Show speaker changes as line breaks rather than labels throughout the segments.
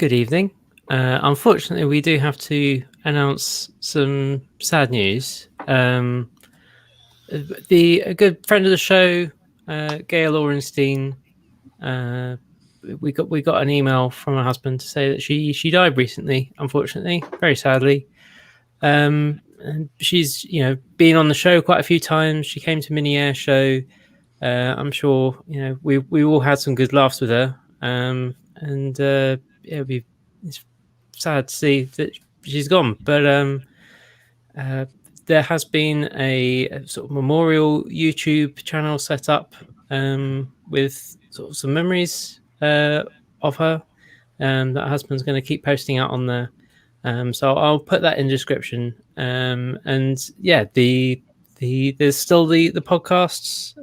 Good evening. Unfortunately, we do have to announce some sad news. A good friend of the show, Gail Orenstein, we got an email from her husband to say that she died recently. Unfortunately, very sadly. And she's been on the show quite a few times. She came to Mini Air Show. I'm sure we all had some good laughs with her. It's sad to see that she's gone, but there has been a sort of memorial YouTube channel set up with sort of some memories of her that her husband's going to keep posting out on there. So I'll put that in the description. And yeah, there's still the podcasts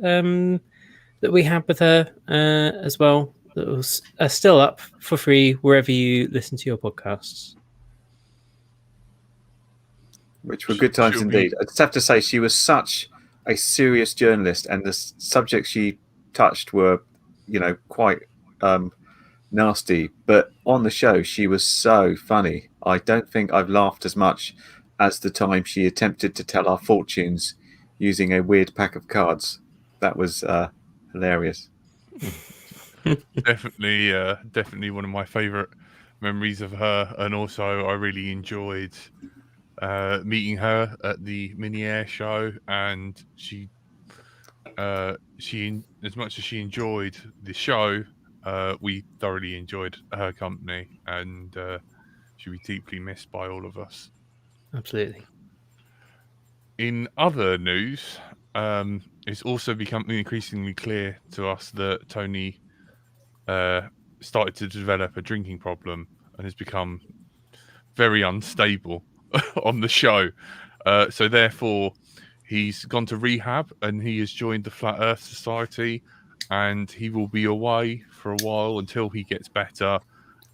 that we have with her as well. That are still up for free wherever you listen to your podcasts.
Which were good times indeed. I just have to say, she was such a serious journalist, and the subjects she touched were, quite nasty. But on the show, she was so funny. I don't think I've laughed as much as the time she attempted to tell our fortunes using a weird pack of cards. That was hilarious.
Definitely one of my favorite memories of her, and also I really enjoyed meeting her at the Mini Air Show, and she as much as she enjoyed the show, we thoroughly enjoyed her company, and she'll be deeply missed by all of us.
Absolutely.
In other news, it's also becoming increasingly clear to us that Tony started to develop a drinking problem and has become very unstable on the show. So therefore, he's gone to rehab and he has joined the Flat Earth Society, and he will be away for a while until he gets better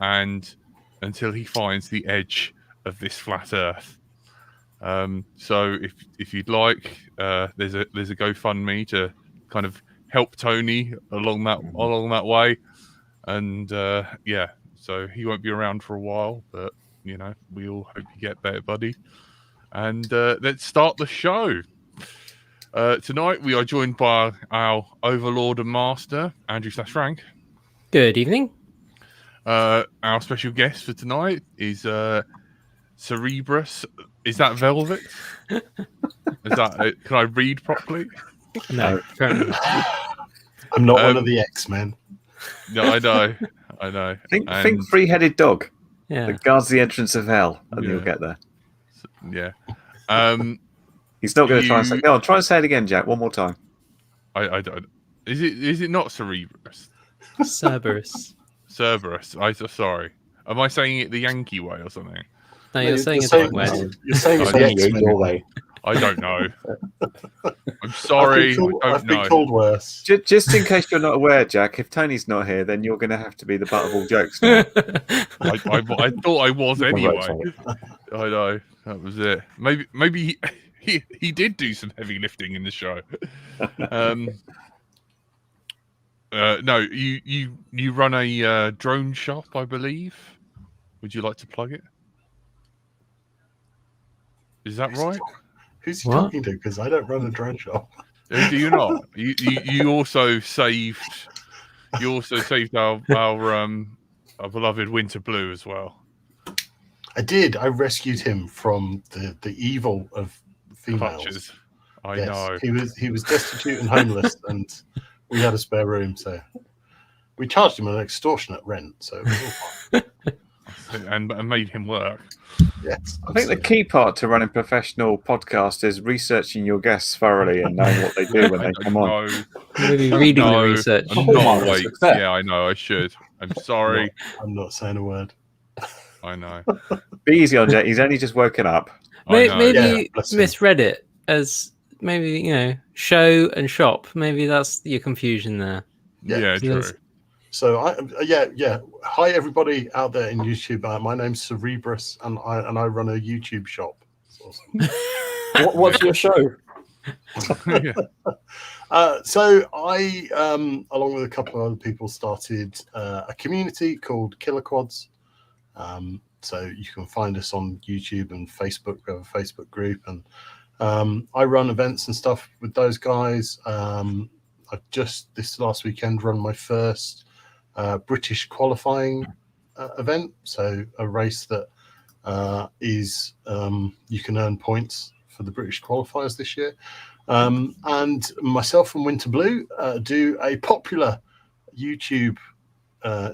and until he finds the edge of this flat Earth. So if you'd like, there's a GoFundMe to kind of help Tony along that way. And so he won't be around for a while, but we all hope you get better, buddy. And let's start the show. Tonight we are joined by our Overlord and Master, Andrew / Frank.
Good evening.
Our special guest for tonight is Cerberus. Is that Velvet? Is that? Can I read properly?
No.
I'm not one of the X-Men.
No, I know.
Think three-headed dog that guards the entrance of hell, and you'll get there.
Yeah.
He's not going to try and say. No, try and say it again, Jack. One more time.
I don't. Is it not Cerberus?
Cerberus.
Cerberus. Sorry. Am I saying it the Yankee way or something?
No, you're saying it the wrong way.
You're saying it's the X-Men way.
I don't know. I'm sorry.
I've been called worse.
Just in case you're not aware, Jack, if Tony's not here, then you're going to have to be the butt of all jokes now.
I thought I was anyway. I know. That was it. Maybe he did do some heavy lifting in the show. No, you run a drone shop, I believe. Would you like to plug it? Is that right?
Who's he talking to? Because I don't run a drone shop.
Do you not? You also saved. You also saved our beloved Winter Blue as well.
I did. I rescued him from the evil of females.
Clutches. I know.
He was destitute and homeless, and we had a spare room, so we charged him an extortionate rent. So it was all fine.
And made him work.
Yes,
I think the key part to running a professional podcast is researching your guests thoroughly and knowing what they do when they come on.
Maybe reading the research.
I'm not awake. Yeah, I know. I should. I'm sorry.
I'm not saying a word.
I know.
Be easy on Jack. He's only just woken up.
Maybe you misread it as maybe show and shop. Maybe that's your confusion there.
Yeah, true.
So hi everybody out there in YouTube. My name's Cerberus, and I run a YouTube shop. Awesome.
What's your show?
So I, along with a couple of other people, started a community called Killer Quads, So you can find us on YouTube and Facebook. We have a Facebook group, and I run events and stuff with those guys. I've just this last weekend run my first British qualifying event, so a race that is you can earn points for the British qualifiers this year. And myself and Winter Blue do a popular YouTube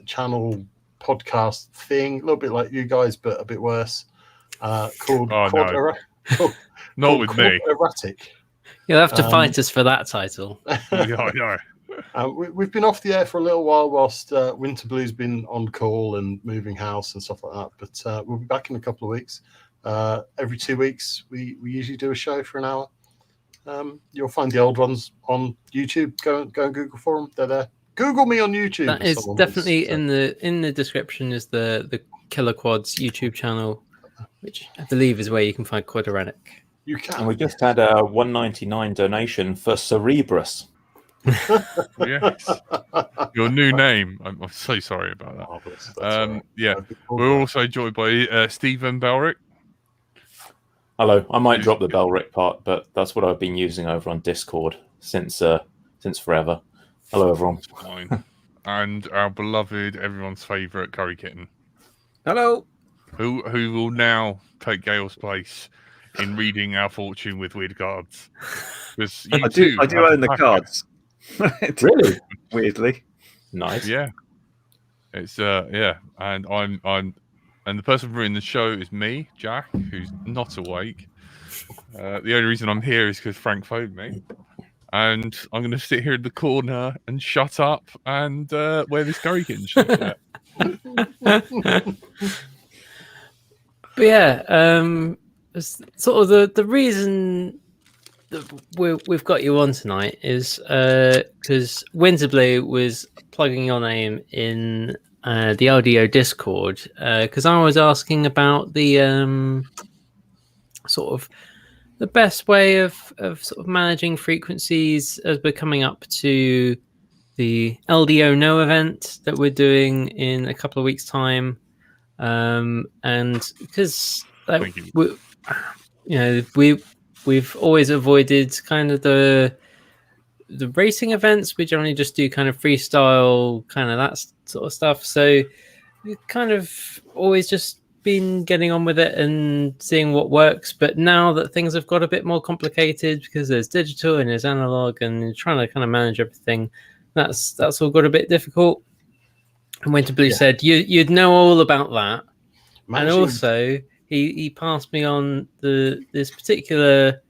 channel podcast thing, a little bit like you guys, but a bit worse, called
Not with me.
Erratic.
You'll have to fight us for that title.
Yeah, I know.
We've been off the air for a little while whilst Winter Blue's been on call and moving house and stuff like that. But we'll be back in a couple of weeks. Every 2 weeks, we usually do a show for an hour. You'll find the old ones on YouTube. Go and Google for them. They're there. Google me on YouTube.
That is definitely in the description. Is the Killer Quads YouTube channel, which I believe is where you can find Quadratic.
You can.
And we just had a $1.99 donation for Cerberus.
Yes, your new name. I'm so sorry about that. Yeah, we're also joined by Stephen Belrick.
Hello. I might drop the Belrick part, but that's what I've been using over on Discord since forever. Hello, everyone.
Fine. And our beloved, everyone's favourite Curry Kitten.
Hello.
Who will now take Gail's place in reading our fortune with weird cards?
I do own the cards.
Really?
Weirdly.
Nice.
Yeah. It's yeah, and I'm and the person running the show is me, Jack, who's not awake. The only reason I'm here is because Frank phoned me. And I'm going to sit here in the corner and shut up and wear this Curry Kitten shirt.
But yeah, sort of the reason that we've got you on tonight is because Winterblue was plugging your name in the LDO Discord because I was asking about the sort of the best way of sort of managing frequencies as we're coming up to the LDO No event that we're doing in a couple of weeks' time. And because we've always avoided kind of the racing events. We generally just do kind of freestyle, kind of that sort of stuff. So we kind of always just been getting on with it and seeing what works. But now that things have got a bit more complicated because there's digital and there's analog and you're trying to kind of manage everything, that's all got a bit difficult. And Winterblue said you'd know all about that. And also he passed me on this particular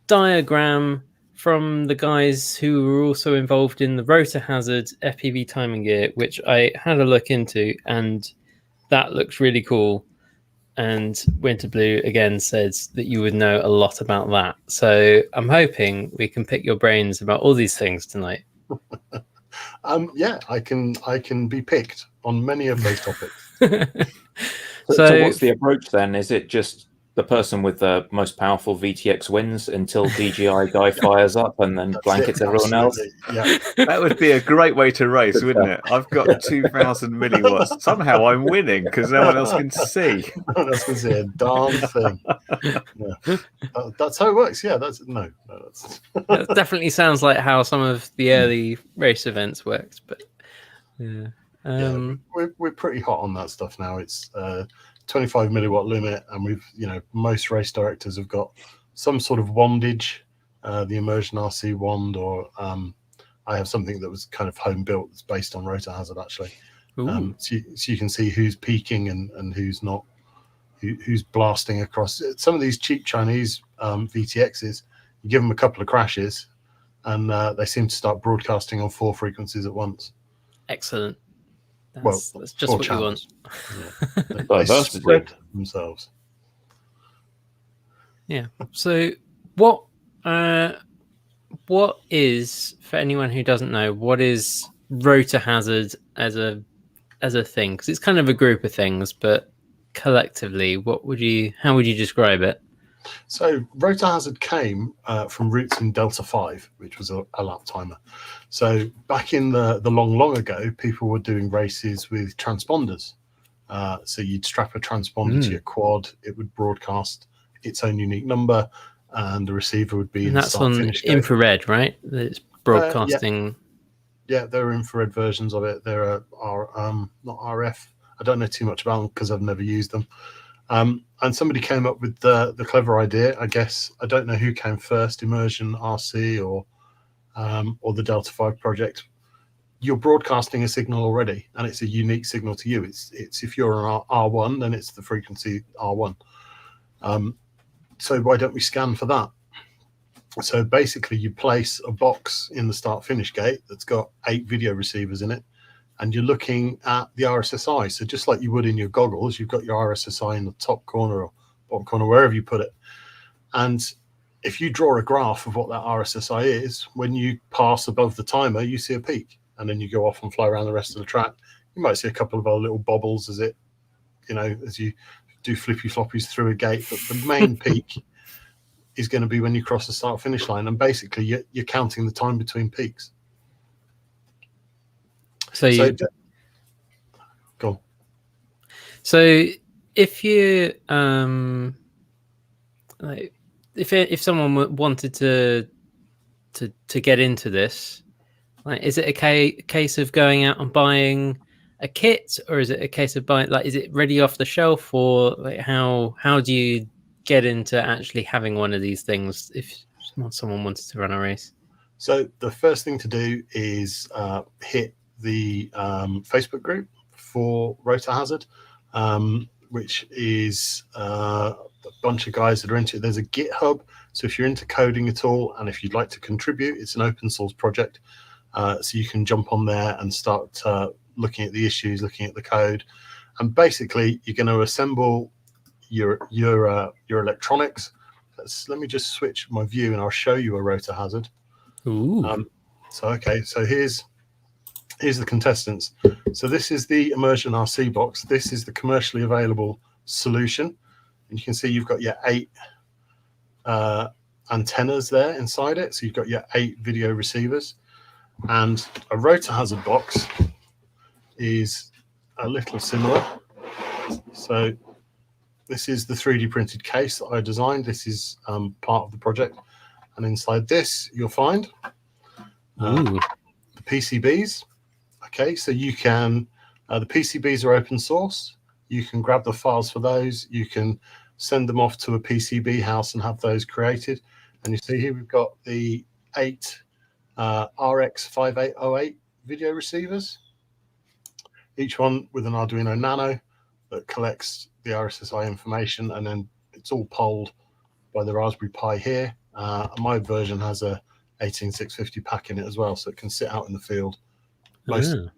diagram from the guys who were also involved in the Rotor Hazard FPV timing gear, which I had a look into, and that looks really cool. And Winterblue again says that you would know a lot about that. So I'm hoping we can pick your brains about all these things tonight.
Yeah, I can be picked on many of those topics.
So what's the approach then? Is it just the person with the most powerful VTX wins until DJI guy fires up and then blankets everyone else?
Yeah,
that would be a great way to race, wouldn't it? I've got 2,000 milliwatts. Somehow I'm winning because no one else can see.
No one else can see a darn thing. Yeah. That's how it works. Yeah, that's
that definitely sounds like how some of the early race events worked. But yeah,
we're pretty hot on that stuff now. It's 25 milliwatt limit, and we've most race directors have got some sort of wandage, the ImmersionRC wand, or I have something that was kind of home built that's based on Rotor Hazard actually. So you can see who's peaking and who's not, who's blasting across. Some of these cheap Chinese VTXs, you give them a couple of crashes and they seem to start broadcasting on 4 frequencies at once.
Excellent. That's just what channels. You
want. They spread themselves.
Yeah. So what is, for anyone who doesn't know, what is Rotor Hazard as a thing? Because it's kind of a group of things, but collectively, how would you describe it?
So Rotor Hazard came from roots in Delta 5, which was a lap timer. So back in the long ago, people were doing races with transponders. So you'd strap a transponder to your quad. It would broadcast its own unique number, and the receiver would be
and that's on infrared, right? It's broadcasting.
Yeah, there are infrared versions of it. There are not RF. I don't know too much about them because I've never used them. And somebody came up with the clever idea, I guess. I don't know who came first, ImmersionRC or the Delta 5 project. You're broadcasting a signal already, and it's a unique signal to you. It's if you're an R1, then it's the frequency R1. So why don't we scan for that? So basically, you place a box in the start-finish gate that's got 8 video receivers in it, and you're looking at the RSSI. So just like you would in your goggles, you've got your RSSI in the top corner or bottom corner, wherever you put it. And if you draw a graph of what that RSSI is, when you pass above the timer, you see a peak, and then you go off and fly around the rest of the track. You might see a couple of other little bobbles as it, as you do flippy floppies through a gate, but the main peak is going to be when you cross the start finish line, and basically you're counting the time between peaks. So go on.
So if you if someone wanted to get into this, like, is it a case of going out and buying a kit, or is it a case of buying, like, is it ready off the shelf, or like how do you get into actually having one of these things if someone wanted to run a race?
So the first thing to do is hit the Facebook group for Rotor Hazard, which is a bunch of guys that are into it. There's a GitHub, so if you're into coding at all and if you'd like to contribute, it's an open source project, so you can jump on there and start looking at the issues, looking at the code, and basically you're going to assemble your electronics. Let me just switch my view and I'll show you a Rotor Hazard.
Ooh.
So here's the contestants. So this is the ImmersionRC box. This is the commercially available solution, and you can see you've got your 8 antennas there inside it. So you've got your 8 video receivers, and a Rotor Hazard box is a little similar. So this is the 3D printed case that I designed. This is part of the project, and inside this you'll find the PCBs. Okay, so you can, the PCBs are open source. You can grab the files for those. You can send them off to a PCB house and have those created. And you see here we've got the 8 RX5808 video receivers, each one with an Arduino Nano that collects the RSSI information, and then it's all polled by the Raspberry Pi here. My version has a 18650 pack in it as well, so it can sit out in the field and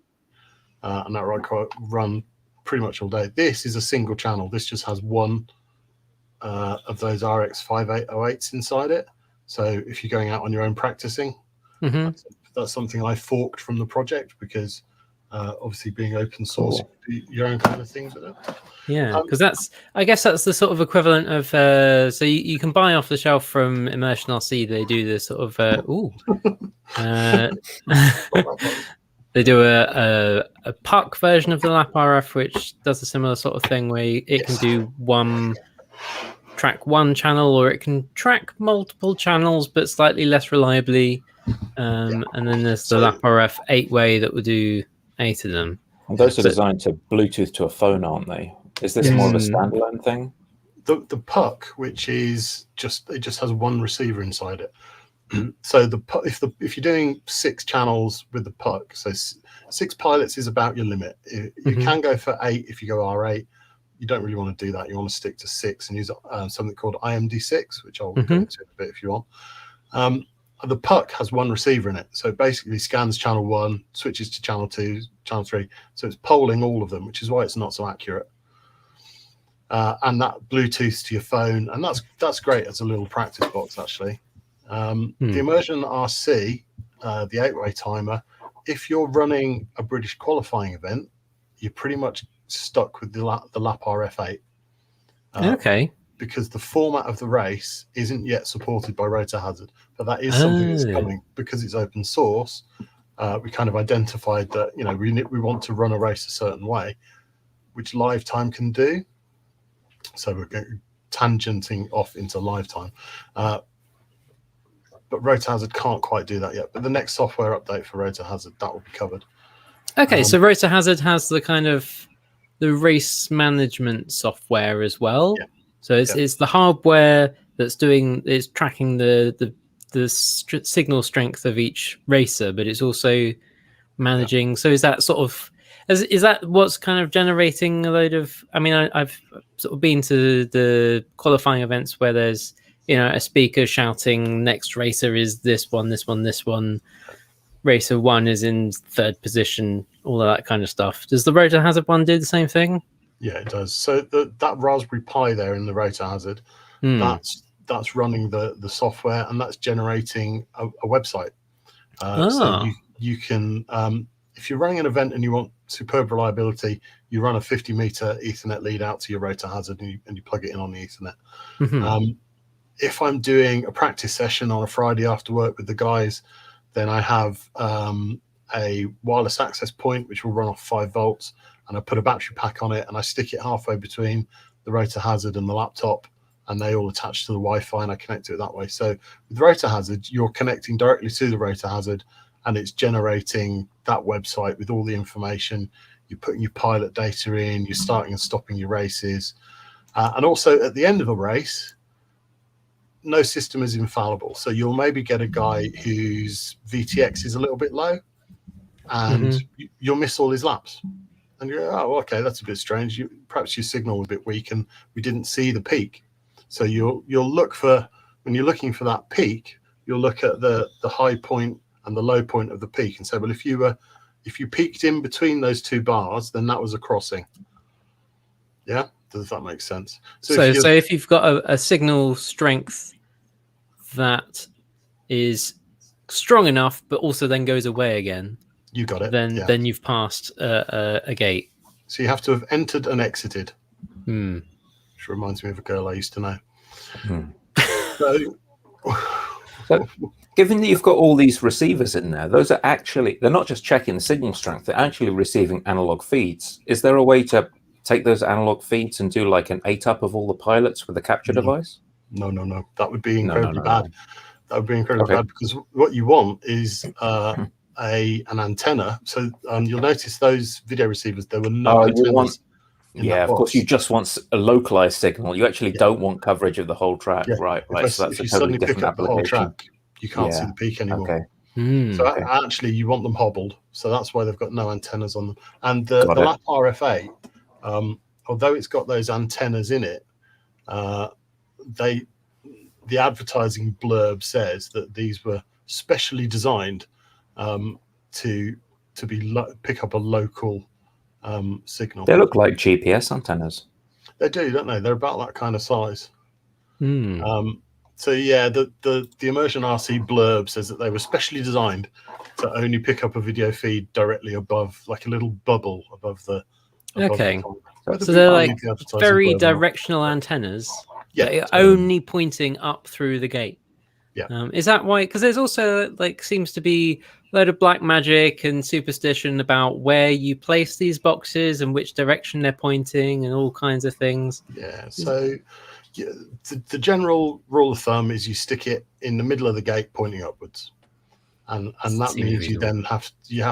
that run pretty much all day. This is a single channel. This just has one of those RX5808s inside it. So if you're going out on your own practicing, that's something I forked from the project because obviously being open source, your own kind of things with it.
Yeah, because I guess that's the sort of equivalent of so you can buy off the shelf from ImmersionRC. They do this sort of they do a puck version of the lap RF, which does a similar sort of thing where it can do track one channel, or it can track multiple channels but slightly less reliably, and then there's the lap RF 8-way that will do 8 of them.
And those are designed to Bluetooth to a phone, aren't they? Is this more of a standalone thing?
The puck, which is just has one receiver inside it. So if you're doing 6 channels with the puck, so 6 pilots is about your limit. You can go for 8 if you go R8. You don't really want to do that. You want to stick to 6 and use something called IMD6, which I'll go into in a bit if you want. The puck has one receiver in it, so it basically scans channel 1, switches to channel 2, channel 3. So it's polling all of them, which is why it's not so accurate. And that Bluetooth to your phone, and that's great as a little practice box actually. The ImmersionRC, the 8-way timer, if you're running a British qualifying event, you're pretty much stuck with the lap RF8.
Okay.
Because the format of the race isn't yet supported by Rotor Hazard, but that is something that's coming because it's open source. We kind of identified that we want to run a race a certain way. which live time can do. So we're tangenting off into live time. But Rotor Hazard can't quite do that yet. But the next software update for Rotor Hazard, that will be covered.
Okay, so Rotor Hazard has the kind of the race management software as well.
Yeah.
So it's the hardware that's tracking the signal strength of each racer, but it's also managing. Yeah. So is that sort of is that what's kind of generating a load of? I mean, I've sort of been to the qualifying events where there's a speaker shouting, "Next racer is this one, this one, this one." Racer 1 is in 3rd position, all of that kind of stuff. Does the Rotor Hazard one do the same thing?
Yeah, it does. So that Raspberry Pi there in the Rotor Hazard, that's running the software, and that's generating a website. So you can, if you're running an event and you want superb reliability, you run a 50-meter Ethernet lead out to your Rotor Hazard and you plug it in on the Ethernet. Mm-hmm. If I'm doing a practice session on a Friday after work with the guys, then I have a wireless access point which will run off 5 volts, and I put a battery pack on it and I stick it halfway between the Rotor Hazard and the laptop, and they all attach to the Wi-Fi, and I connect to it that way. So with Rotor Hazard, you're connecting directly to the Rotor Hazard, and it's generating that website with all the information. You're putting your pilot data in, you're starting and stopping your races. And also at the end of a race, no system is infallible. So you'll maybe get a guy whose VTX is a little bit low, and you'll miss all his laps. And you're, oh, okay, that's a bit strange. Perhaps your signal was a bit weak and we didn't see the peak. So you'll look for, when you're looking for that peak, you'll look at the high point and the low point of the peak and say, well, if you peaked in between those 2 bars, then that was a crossing. Yeah, does that make sense? So
if you've got a signal strength that is strong enough, but also then goes away again,
you got it.
Then you've passed a gate.
So you have to have entered and exited. Which reminds me of a girl I used to know.
So, given that you've got all these receivers in there, those are they're not just checking the signal strength, they're actually receiving analog feeds. Is there a way to take those analog feeds and do like an 8-up of all the pilots with a capture device?
No. That would be incredibly bad. That would be incredibly bad, because what you want is an antenna. So you'll notice those video receivers, there were no antennas.
Of course, you just want a localized signal. You actually don't want coverage of the whole track. Right. So that's a totally different application. The whole track,
you can't see the peak anymore. Actually, you want them hobbled. So that's why they've got no antennas on them. And the lap RFA, although it's got those antennas in it, the advertising blurb says that these were specially designed to pick up a local signal.
They look like GPS antennas.
They do, don't they? They're about that kind of size. So yeah, the ImmersionRC blurb says that they were specially designed to only pick up a video feed directly above, like a little bubble above the.
So they're like very directional antennas. Yeah, only pointing up through the gate.
Yeah.
Is that why? Because there's also seems to be a load of black magic and superstition about where you place these boxes and which direction they're pointing and all kinds of things.
Yeah. So the general rule of thumb is you stick it in the middle of the gate pointing upwards, and that means you then have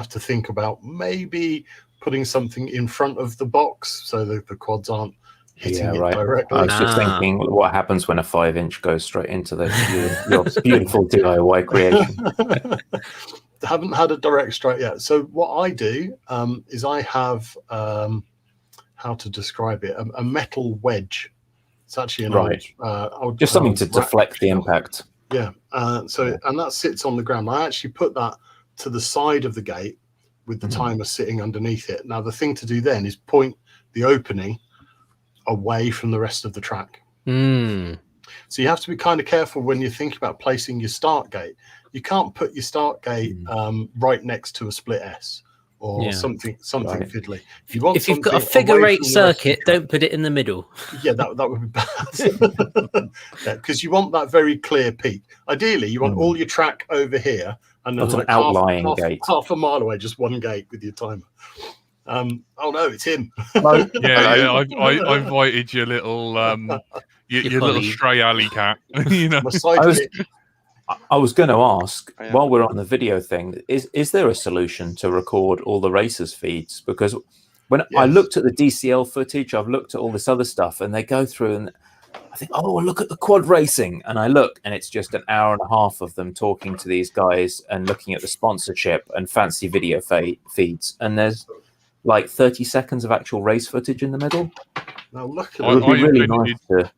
to think about maybe putting something in front of the box so that the quads aren't hitting it directly.
I was just thinking, what happens when a 5-inch goes straight into your beautiful DIY creation?
Haven't had a direct strike yet. So what I do is I have how to describe it, a metal wedge. It's actually an old
just something to deflect the impact.
Yeah. And that sits on the ground. I actually put that to the side of the gate with the timer sitting underneath it. Now the thing to do then is point the opening away from the rest of the track. So you have to be kind of careful when you think about placing your start gate. You can't put your start gate right next to a split S or something fiddly.
If you've got a figure-8 circuit, don't put it in the middle.
Yeah, that would be bad. Because you want that very clear peak. Ideally, you want all your track over here, and then
an outlying gate,
half a mile away, just one gate with your timer. Oh no, it's him.
Hello.
Yeah. I invited your little your little
colleague.
stray alley cat. You know.
My sidekick.
I was going to ask,
Oh, yeah.
while we're on the video thing, is there a solution to record all the racers' feeds? Because when I
Yes.
looked at the DCL footage, I've looked at all this other stuff, and they go through and I think, oh, look at the quad racing. And I look, and it's just an hour and a half of them talking to these guys and looking at the sponsorship and fancy video feeds. And there's like 30 seconds of actual race footage in the middle.
Now look
It
at
would be really
invented-
nice to...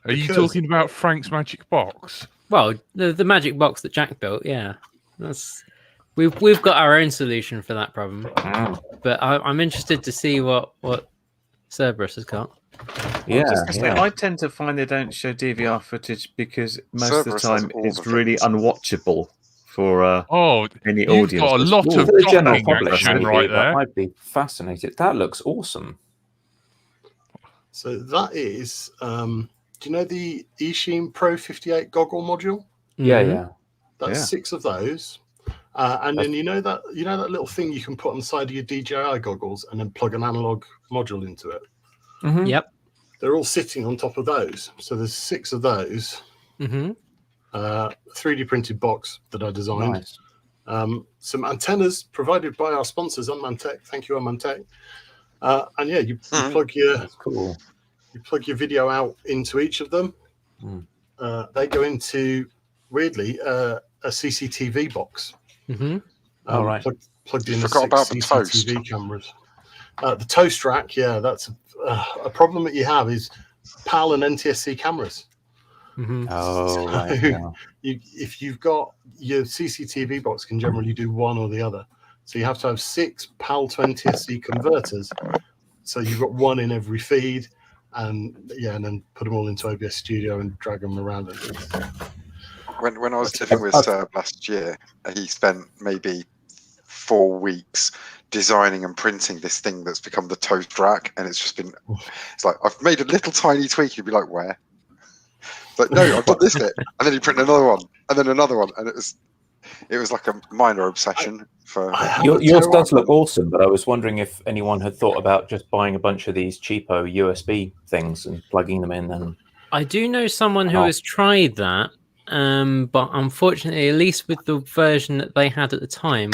Are you
Because-
talking about Frank's magic box?
Well, the magic box that Jack built, yeah, we've got our own solution for that problem. But I'm interested to see what Cerberus has got.
Yeah,
I tend to find they don't show DVR footage because most
Cerberus
of
has
the time
all
it's
the
really
things.
unwatchable for any
You've
audience.
got a lot
For
of
the general
docking
public,
action
maybe,
right
but
there.
I'd be fascinated. That looks awesome.
So that is, do you know the Eachine Pro 58 goggle module?
Yeah,
Mhm.
yeah.
That's
Yeah.
6 of those. And then you know that little thing you can put on the side of your DJI goggles and then plug an analog module into it.
Mhm.
Yep.
They're all sitting on top of those. So there's 6 of those.
Mm-hmm.
3D printed box that I designed.
Nice.
Some antennas provided by our sponsors, Unmantech. Thank you, Unmantech. And yeah, you plug your
That's cool.
video out into each of them. They go into, weirdly, a CCTV box.
Mm-hmm.
All right.
Plugged
You
in
forgot about the
CCTV
toast.
cameras. The toast rack, yeah, that's a problem that you have is PAL and NTSC cameras.
Mm-hmm.
Oh, right.
So
Yeah.
if you've got your CCTV box, can generally do one or the other. So you have to have 6 PAL to NTSC converters. So you've got one in every feed, and then put them all into OBS Studio and drag them around.
When I was living with Serb last year, he spent maybe 4 weeks designing and printing this thing that's become the toast rack, and it's just been, it's like, I've made a little tiny tweak. You'd be like, where? It's like, no, I've done this bit, and then you print another one, and then another one, and it was like a minor obsession for.
Yours does look awesome, but I was wondering if anyone had thought about just buying a bunch of these cheapo USB things and plugging them in. And
I do know someone who has tried that, but unfortunately, at least with the version that they had at the time,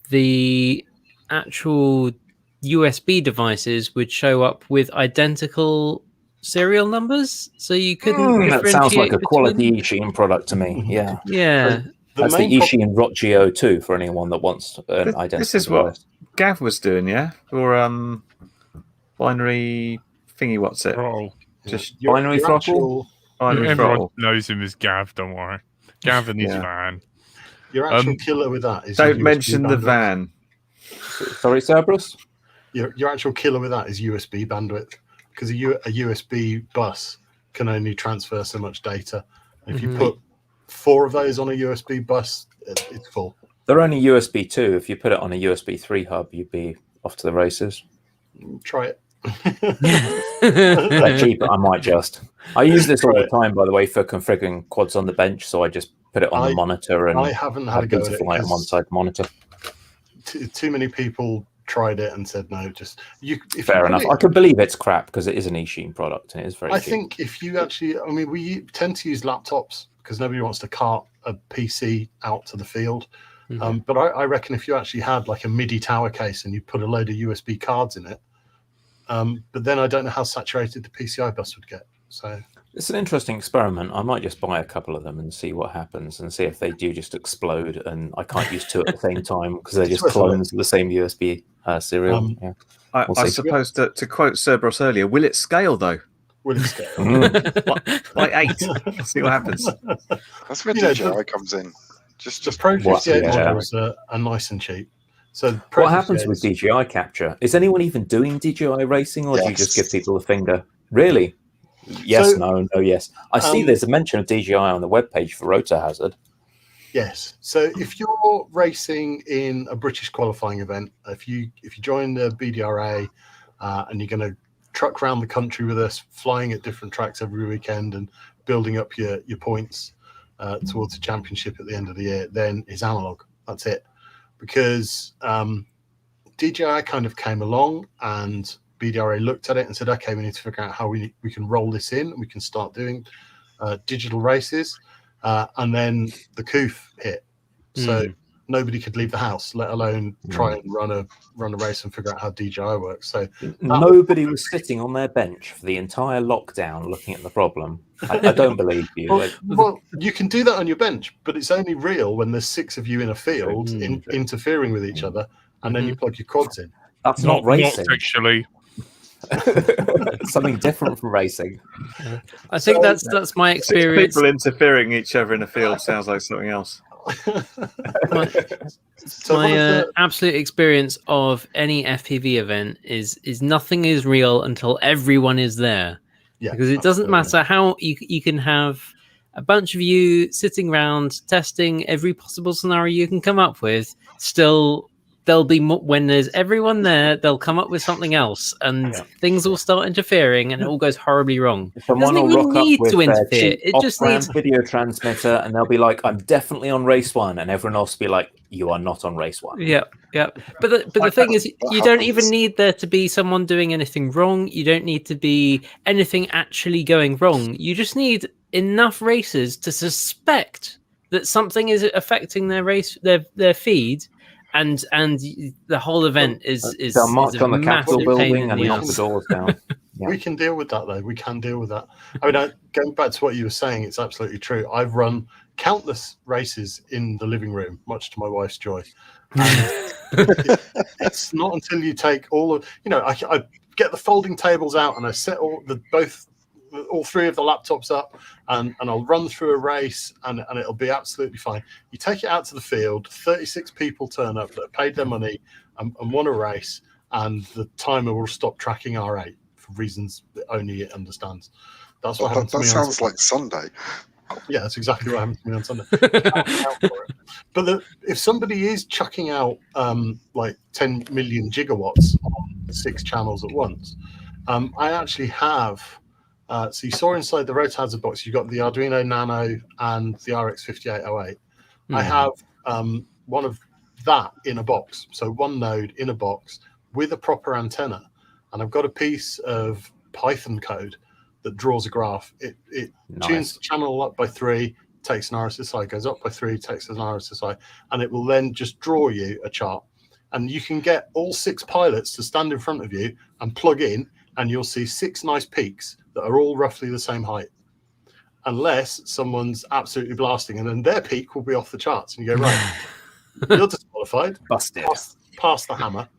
the actual USB devices would show up with identical serial numbers, so you couldn't.
that sounds like a quality
between...
Eachine product to me. Yeah,
Yeah.
That's the Eachine Rot 2 for anyone that wants an identical
This is
device.
what Gav was doing, yeah? Or binary thingy, what's it?
Oh,
Just
binary throttle?
Binary
everyone
throttle.
knows him as Gav. Don't worry, Gav and his
Yeah.
van.
Your actual killer with that is
Don't
your
mention
USB
the
bandwidth.
van.
Sorry, Cerberus?
Your actual killer with that is USB bandwidth, because a USB bus can only transfer so much data. If you put 4 of those on a USB bus, it's full.
They're only USB 2. If you put it on a USB 3 hub, you'd be off to the races.
Try it.
They're cheap, I might just. I use this all the time, by the way, for configuring quads on the bench. So I just put it on the monitor and
I haven't had a
have
go
them
at
to
it
fly on one side monitor.
Too many people tried it and said no. Just
Fair enough. I can believe it's crap because it is an Eachine product and it is very
I
cheap.
think if you actually, I mean, we tend to use laptops because nobody wants to cart a PC out to the field. But I reckon if you actually had like a MIDI tower case and you put a load of USB cards in it, but then I don't know how saturated the PCI bus would get. So
it's an interesting experiment. I might just buy a couple of them and see what happens and see if they do just explode and I can't use 2 at the same time because they're just clones of the same USB serial. Yeah.
I suppose to quote Cerberus earlier, will it scale though?
Will it scale?
By 8. See what happens.
That's where DJI comes in. Just
Pro 58
yeah.
models are nice and cheap. So
what happens with DJI capture? Is anyone even doing DJI racing, or do you just give people a finger? Really? Yes, no, yes. I see there's a mention of DJI on the webpage for Rotor Hazard.
Yes. So if you're racing in a British qualifying event, if you join the BDRA and you're going to truck around the country with us, flying at different tracks every weekend and building up your points towards the championship at the end of the year, then it's analog. That's it. Because DJI kind of came along, and BDRA looked at it and said, okay, we need to figure out how we can roll this in, and we can start doing digital races. And then the COOF hit. So nobody could leave the house, let alone try and run a race and figure out how DJI works. So
nobody was sitting on their bench for the entire lockdown looking at the problem. I don't believe you.
Well, you can do that on your bench, but it's only real when there's 6 of you in a field interfering with each other, and then you plug your quads in.
That's not racing.
Not actually.
Something different from racing.
I think that's my experience.
6 people interfering each other in a field sounds like something else.
My absolute experience of any FPV event is nothing is real until everyone is there.
Yeah,
because it doesn't matter how you can have a bunch of you sitting around testing every possible scenario you can come up with. Still, there'll be when there's everyone there, they'll come up with something else, and things will start interfering, and it all goes horribly wrong.
Someone will rock
need
up with
to interfere.
It just needs video transmitter, and they'll be like, "I'm definitely on race 1," and everyone else will be like, "You are not on race 1."
Yeah. But the thing is, you don't even need there to be someone doing anything wrong. You don't need to be anything actually going wrong. You just need enough racers to suspect that something is affecting their race, their feed. And the whole event is
march on the Capitol building and knock the doors down.
We can deal with that, though. We can deal with that. I mean, going back to what you were saying, it's absolutely true. I've run countless races in the living room, much to my wife's joy. And it's not until you take all of, I get the folding tables out and I set all 3 of the laptops up, and I'll run through a race, and it'll be absolutely fine. You take it out to the field, 36 people turn up that have paid their money and want a race, and the timer will stop tracking R8 for reasons that only it understands. That's what happens to me.
That sounds like Sunday.
Yeah, that's exactly what happens to me on Sunday. But if somebody is chucking out like 10 million gigawatts on 6 channels at once, I actually have. So you saw inside the Rotor Hazard box, you've got the Arduino Nano and the RX5808. I have one of that in a box. So one node in a box with a proper antenna. And I've got a piece of Python code that draws a graph. It tunes the channel up by 3, takes an RSSI, goes up by 3, takes an RSSI, and it will then just draw you a chart. And you can get all 6 pilots to stand in front of you and plug in, and you'll see 6 nice peaks that are all roughly the same height, unless someone's absolutely blasting, and then their peak will be off the charts, and you go, right, you're disqualified,
busted,
pass the hammer.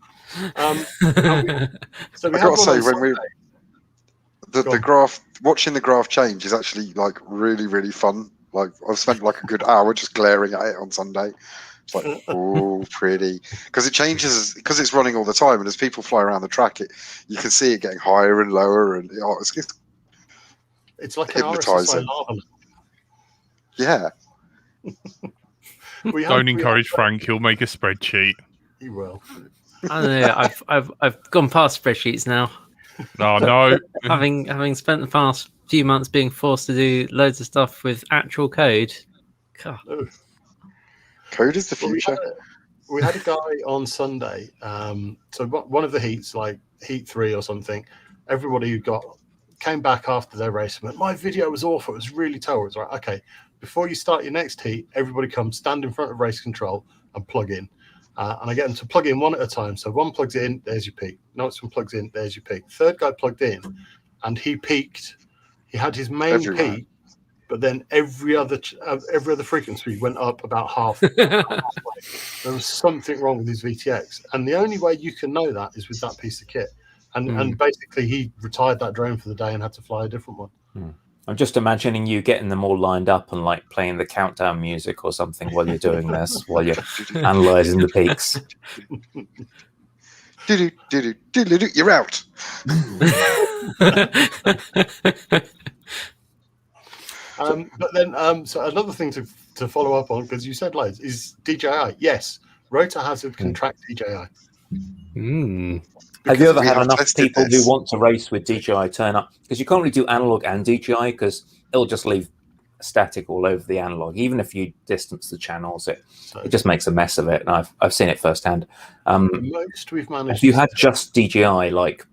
So
I got to say, when the graph, watching the graph change is actually like really, really fun. Like I've spent like a good hour just glaring at it on Sunday. It's like, oh, pretty, because it changes, because it's running all the time, and as people fly around the track, you can see it getting higher and lower, and
it's like
hypnotizing. Yeah.
Don't encourage Frank. He'll make a spreadsheet.
He will.
I don't know. I've gone past spreadsheets now.
Oh no.
having spent the past few months being forced to do loads of stuff with actual code. God.
Code is the future.
We had a guy on Sunday. So one of the heats, like heat 3 or something, everybody who came back after their race and went, my video was awful. It was really terrible. It's like, okay, before you start your next heat, everybody come stand in front of race control and plug in. And I get them to plug in one at a time. So one plugs in, there's your peak. Next one plugs in, there's your peak. Third guy plugged in, and he peaked. He had his main peak, but then every other frequency went up about half. There was something wrong with his VTX, and the only way you can know that is with that piece of kit. And basically, he retired that drone for the day and had to fly a different one.
I'm just imagining you getting them all lined up and like playing the countdown music or something while you're doing this, while you're analyzing the peaks.
You're out.
But then, so another thing to follow up on, because you said loads, is DJI. Yes, Rotor Hazard can track DJI.
Have you ever had enough people who want to race with DJI turn up? Because you can't really do analog and DJI because it'll just leave static all over the analog. Even if you distance the channels, it just makes a mess of it. And I've seen it firsthand.
Most we've managed.
If you had just DJI, like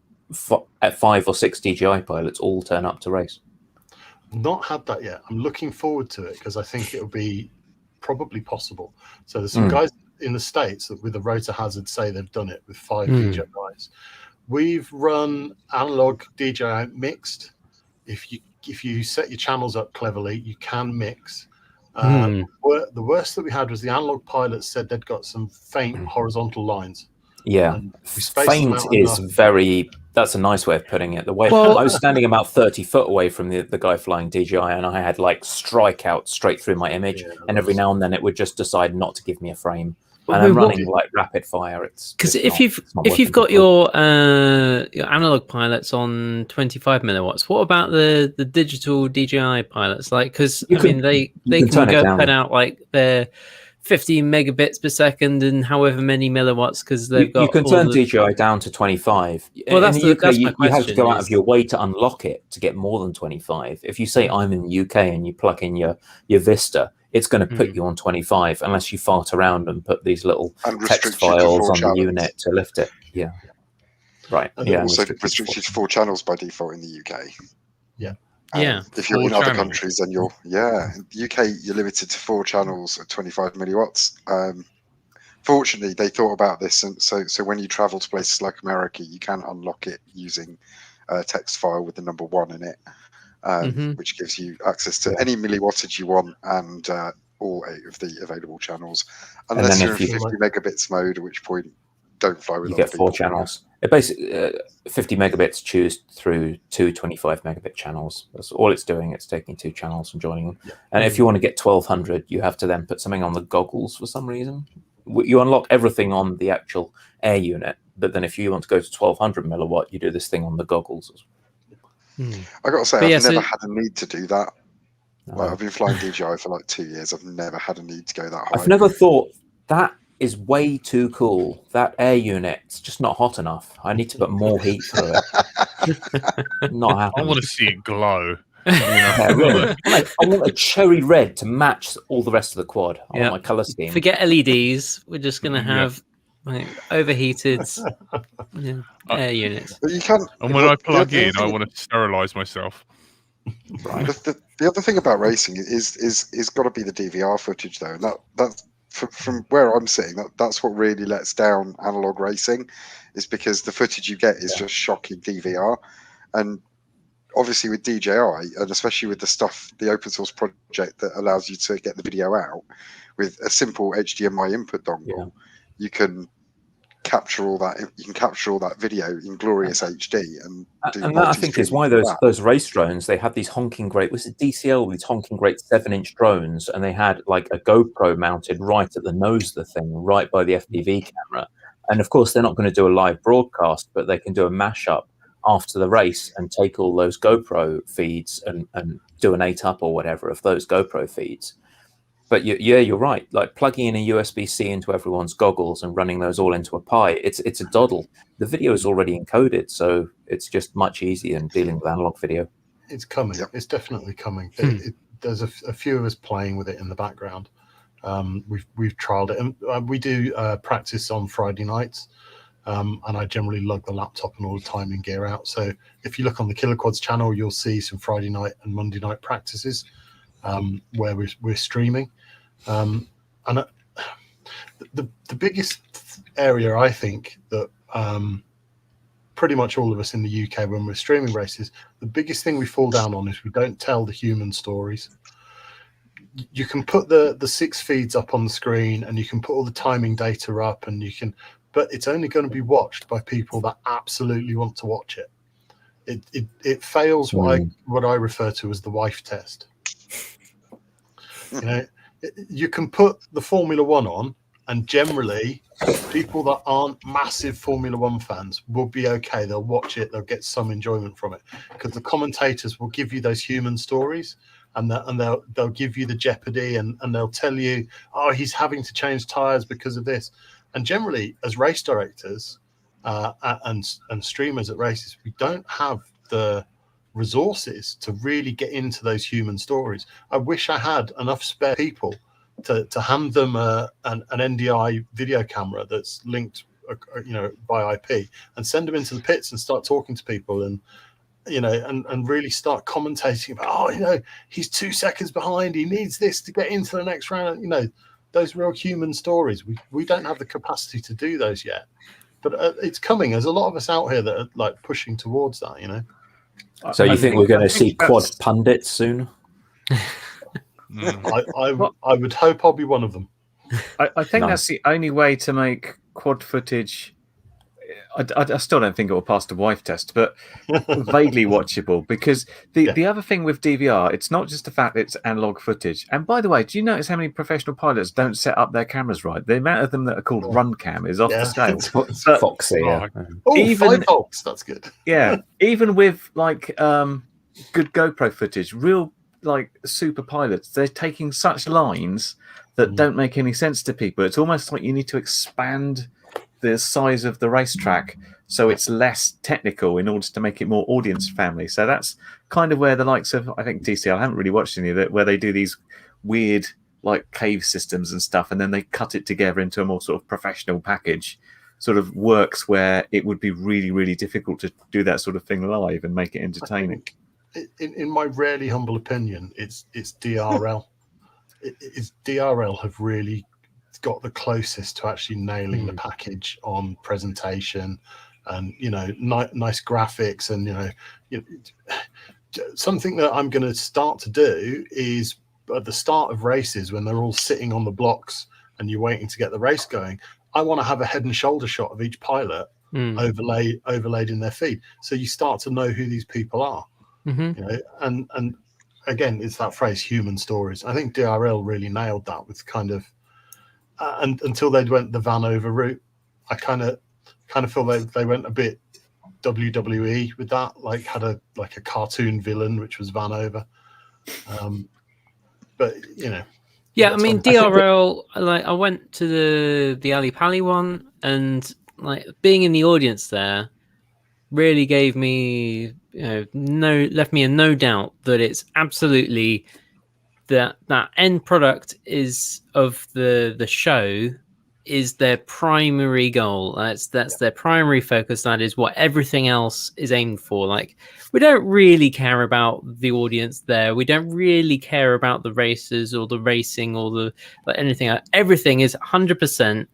at 5 or 6 DJI pilots all turn up to race.
Not had that yet. I'm looking forward to it because I think it'll be probably possible. So there's some guys in the States that with the Rotor Hazard say they've done it with 5 DJIs. We've run analog DJI mixed. If you set your channels up cleverly, you can mix. The worst that we had was the analog pilots said they'd got some faint horizontal lines.
Yeah, faint is very. That's a nice way of putting it. The way I was standing about 30 foot away from the guy flying DJI, and I had like strikeout straight through my image, and every now and then it would just decide not to give me a frame. And I'm running like rapid fire. It's
because if you've got your analog pilots on 25 milliwatts, what about the digital DJI pilots? Like, because I mean they can go put out like their 50 megabits per second and however many milliwatts because they've got.
You can turn DJI down to 25.
Well, that's
in the UK,
that's my question.
You have to go out of your way to unlock it to get more than 25. If you say I'm in the UK and you plug in your Vista, it's going to put you on 25 unless you fart around and put these little text files on the unit to lift it. Yeah. Right.
And also restricted to 4 channels by default in the UK.
Yeah.
If you're in other countries, then you're in the UK you're limited to 4 channels at 25 milliwatts. Fortunately, they thought about this, and so when you travel to places like America, you can unlock it using a text file with the number 1 in it, which gives you access to any milliwattage you want and all 8 of the available channels, unless you're in 50 megabits mode, at which point don't fly with.
You get 4 channels. It basically 50 megabits choose through 2 25 megabit channels. That's all it's doing. It's taking 2 channels and joining them. And if you want to get 1200, you have to then put something on the goggles for some reason. You unlock everything on the actual air unit, but then if you want to go to 1200 milliwatt, you do this thing on the goggles.
I got to say, I've never had a need to do that. Like, I've been flying DJI for like 2 years. I've never had a need to go that high.
I've never thought that is way too cool. That air unit's just not hot enough. I need to put more heat through it. Not happening.
I want to see it glow.
Yeah, really. I want a cherry red to match all the rest of the quad. I want my color scheme.
Forget LEDs. We're just going to have like overheated air units.
But you can't.
And when I plug in, I want to sterilize myself.
Right. The other thing about racing is got to be the DVR footage, though. And that's from where I'm sitting. That's what really lets down analog racing, is because the footage you get is just shocking DVR. And obviously with DJI, and especially with the open source project that allows you to get the video out with a simple HDMI input dongle, you can capture all that. You can capture all that video in glorious HD, and
that I think is why those race drones, they had these honking great. Was it DCL? These honking great 7-inch drones, and they had like a GoPro mounted right at the nose of the thing, right by the FPV camera. And of course, they're not going to do a live broadcast, but they can do a mashup after the race and take all those GoPro feeds and do an 8-up or whatever of those GoPro feeds. But you're right. Like plugging in a USB-C into everyone's goggles and running those all into a Pi, it's a doddle. The video is already encoded, so it's just much easier than dealing with analog video.
It's coming. It's definitely coming. There's a few of us playing with it in the background. We've trialed it, and we do practice on Friday nights. And I generally lug the laptop and all the timing gear out. So if you look on the Killer Quads channel, you'll see some Friday night and Monday night practices where we're streaming. And the biggest area I think that pretty much all of us in the UK, when we're streaming races, the biggest thing we fall down on is we don't tell the human stories. You can put the 6 feeds up on the screen, and you can put all the timing data up, and you can, but it's only going to be watched by people that absolutely want to watch it. It fails what I refer to as the wife test. You know, you can put the Formula One on, and generally people that aren't massive Formula One fans will be okay. They'll watch it. They'll get some enjoyment from it because the commentators will give you those human stories, and they'll give you the jeopardy, and they'll tell you, oh, he's having to change tires because of this. And generally, as race directors and streamers at races, we don't have the resources to really get into those human stories. I wish I had enough spare people to hand them an NDI video camera that's linked, by IP, and send them into the pits and start talking to people, and and really start commentating about, he's 2 seconds behind, he needs this to get into the next round. Those real human stories. We don't have the capacity to do those yet, but it's coming. There's a lot of us out here that are like pushing towards that.
So you think we're going to see quad pundits soon?
I would hope I'll be one of them.
I think that's the only way to make quad footage. I still don't think it will pass the wife test, but vaguely watchable. Because the other thing with DVR, it's not just the fact that it's analog footage. And by the way, do you notice how many professional pilots don't set up their cameras right? The amount of them that are called run cam is off the scale.
But, Foxy,
even 5 volts, that's good.
Yeah, even with like good GoPro footage, real like super pilots, they're taking such lines that don't make any sense to people. It's almost like you need to expand the size of the racetrack so it's less technical in order to make it more audience family. So that's kind of where the likes of, I think TCL, I haven't really watched any of it, where they do these weird like cave systems and stuff, and then they cut it together into a more sort of professional package, sort of works where it would be really, really difficult to do that sort of thing live and make it entertaining.
In my rarely humble opinion, it's DRL. It's DRL have really got the closest to actually nailing the package on presentation and nice graphics, and something that I'm going to start to do is at the start of races when they're all sitting on the blocks and you're waiting to get the race going, I want to have a head and shoulder shot of each pilot overlaid in their feed, so you start to know who these people are. And again, it's that phrase, human stories. I think DRL really nailed that with kind of and until they went the Vanover route, I kind of feel they went a bit WWE with that, like had a cartoon villain which was Vanover. But
yeah, I mean DRL. I went to the Ali Pali one, and like being in the audience there really gave me left me in no doubt that it's absolutely that end product is of the show is their primary goal. That's their primary focus. That is what everything else is aimed for. Like, we don't really care about the audience there. We don't really care about the races or the racing or anything. Everything is 100%.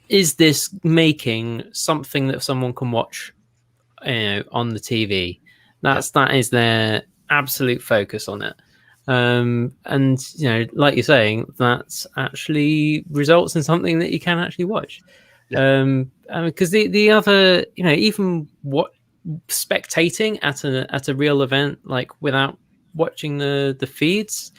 Is this making something that someone can watch, on the TV? That is their absolute focus on it. And like you're saying, that actually results in something that you can actually watch. Because the other, even what spectating at a real event, like without watching the feeds,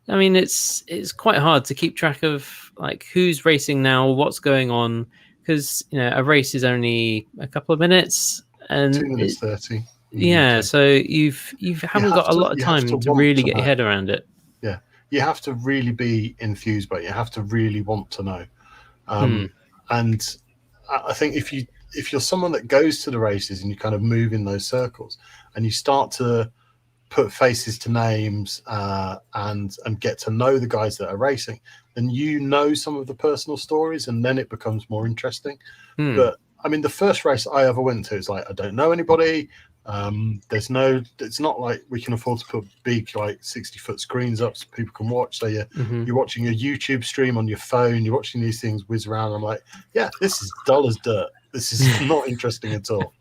I mean, it's quite hard to keep track of like who's racing now, what's going on, because a race is only a couple of minutes and
2 minutes 30.
Yeah, so you haven't got a lot of time to really get your head around it.
Yeah, you have to really be enthused by it. You have to really want to know. And I think if you're someone that goes to the races and you kind of move in those circles and you start to put faces to names and get to know the guys that are racing, then some of the personal stories, and then it becomes more interesting. But I mean, the first race I ever went to is like, I don't know anybody. It's not like we can afford to put big like 60-foot screens up so people can watch. So you're watching a YouTube stream on your phone, you're watching these things whiz around. I'm like, yeah, this is dull as dirt. This is not interesting at all.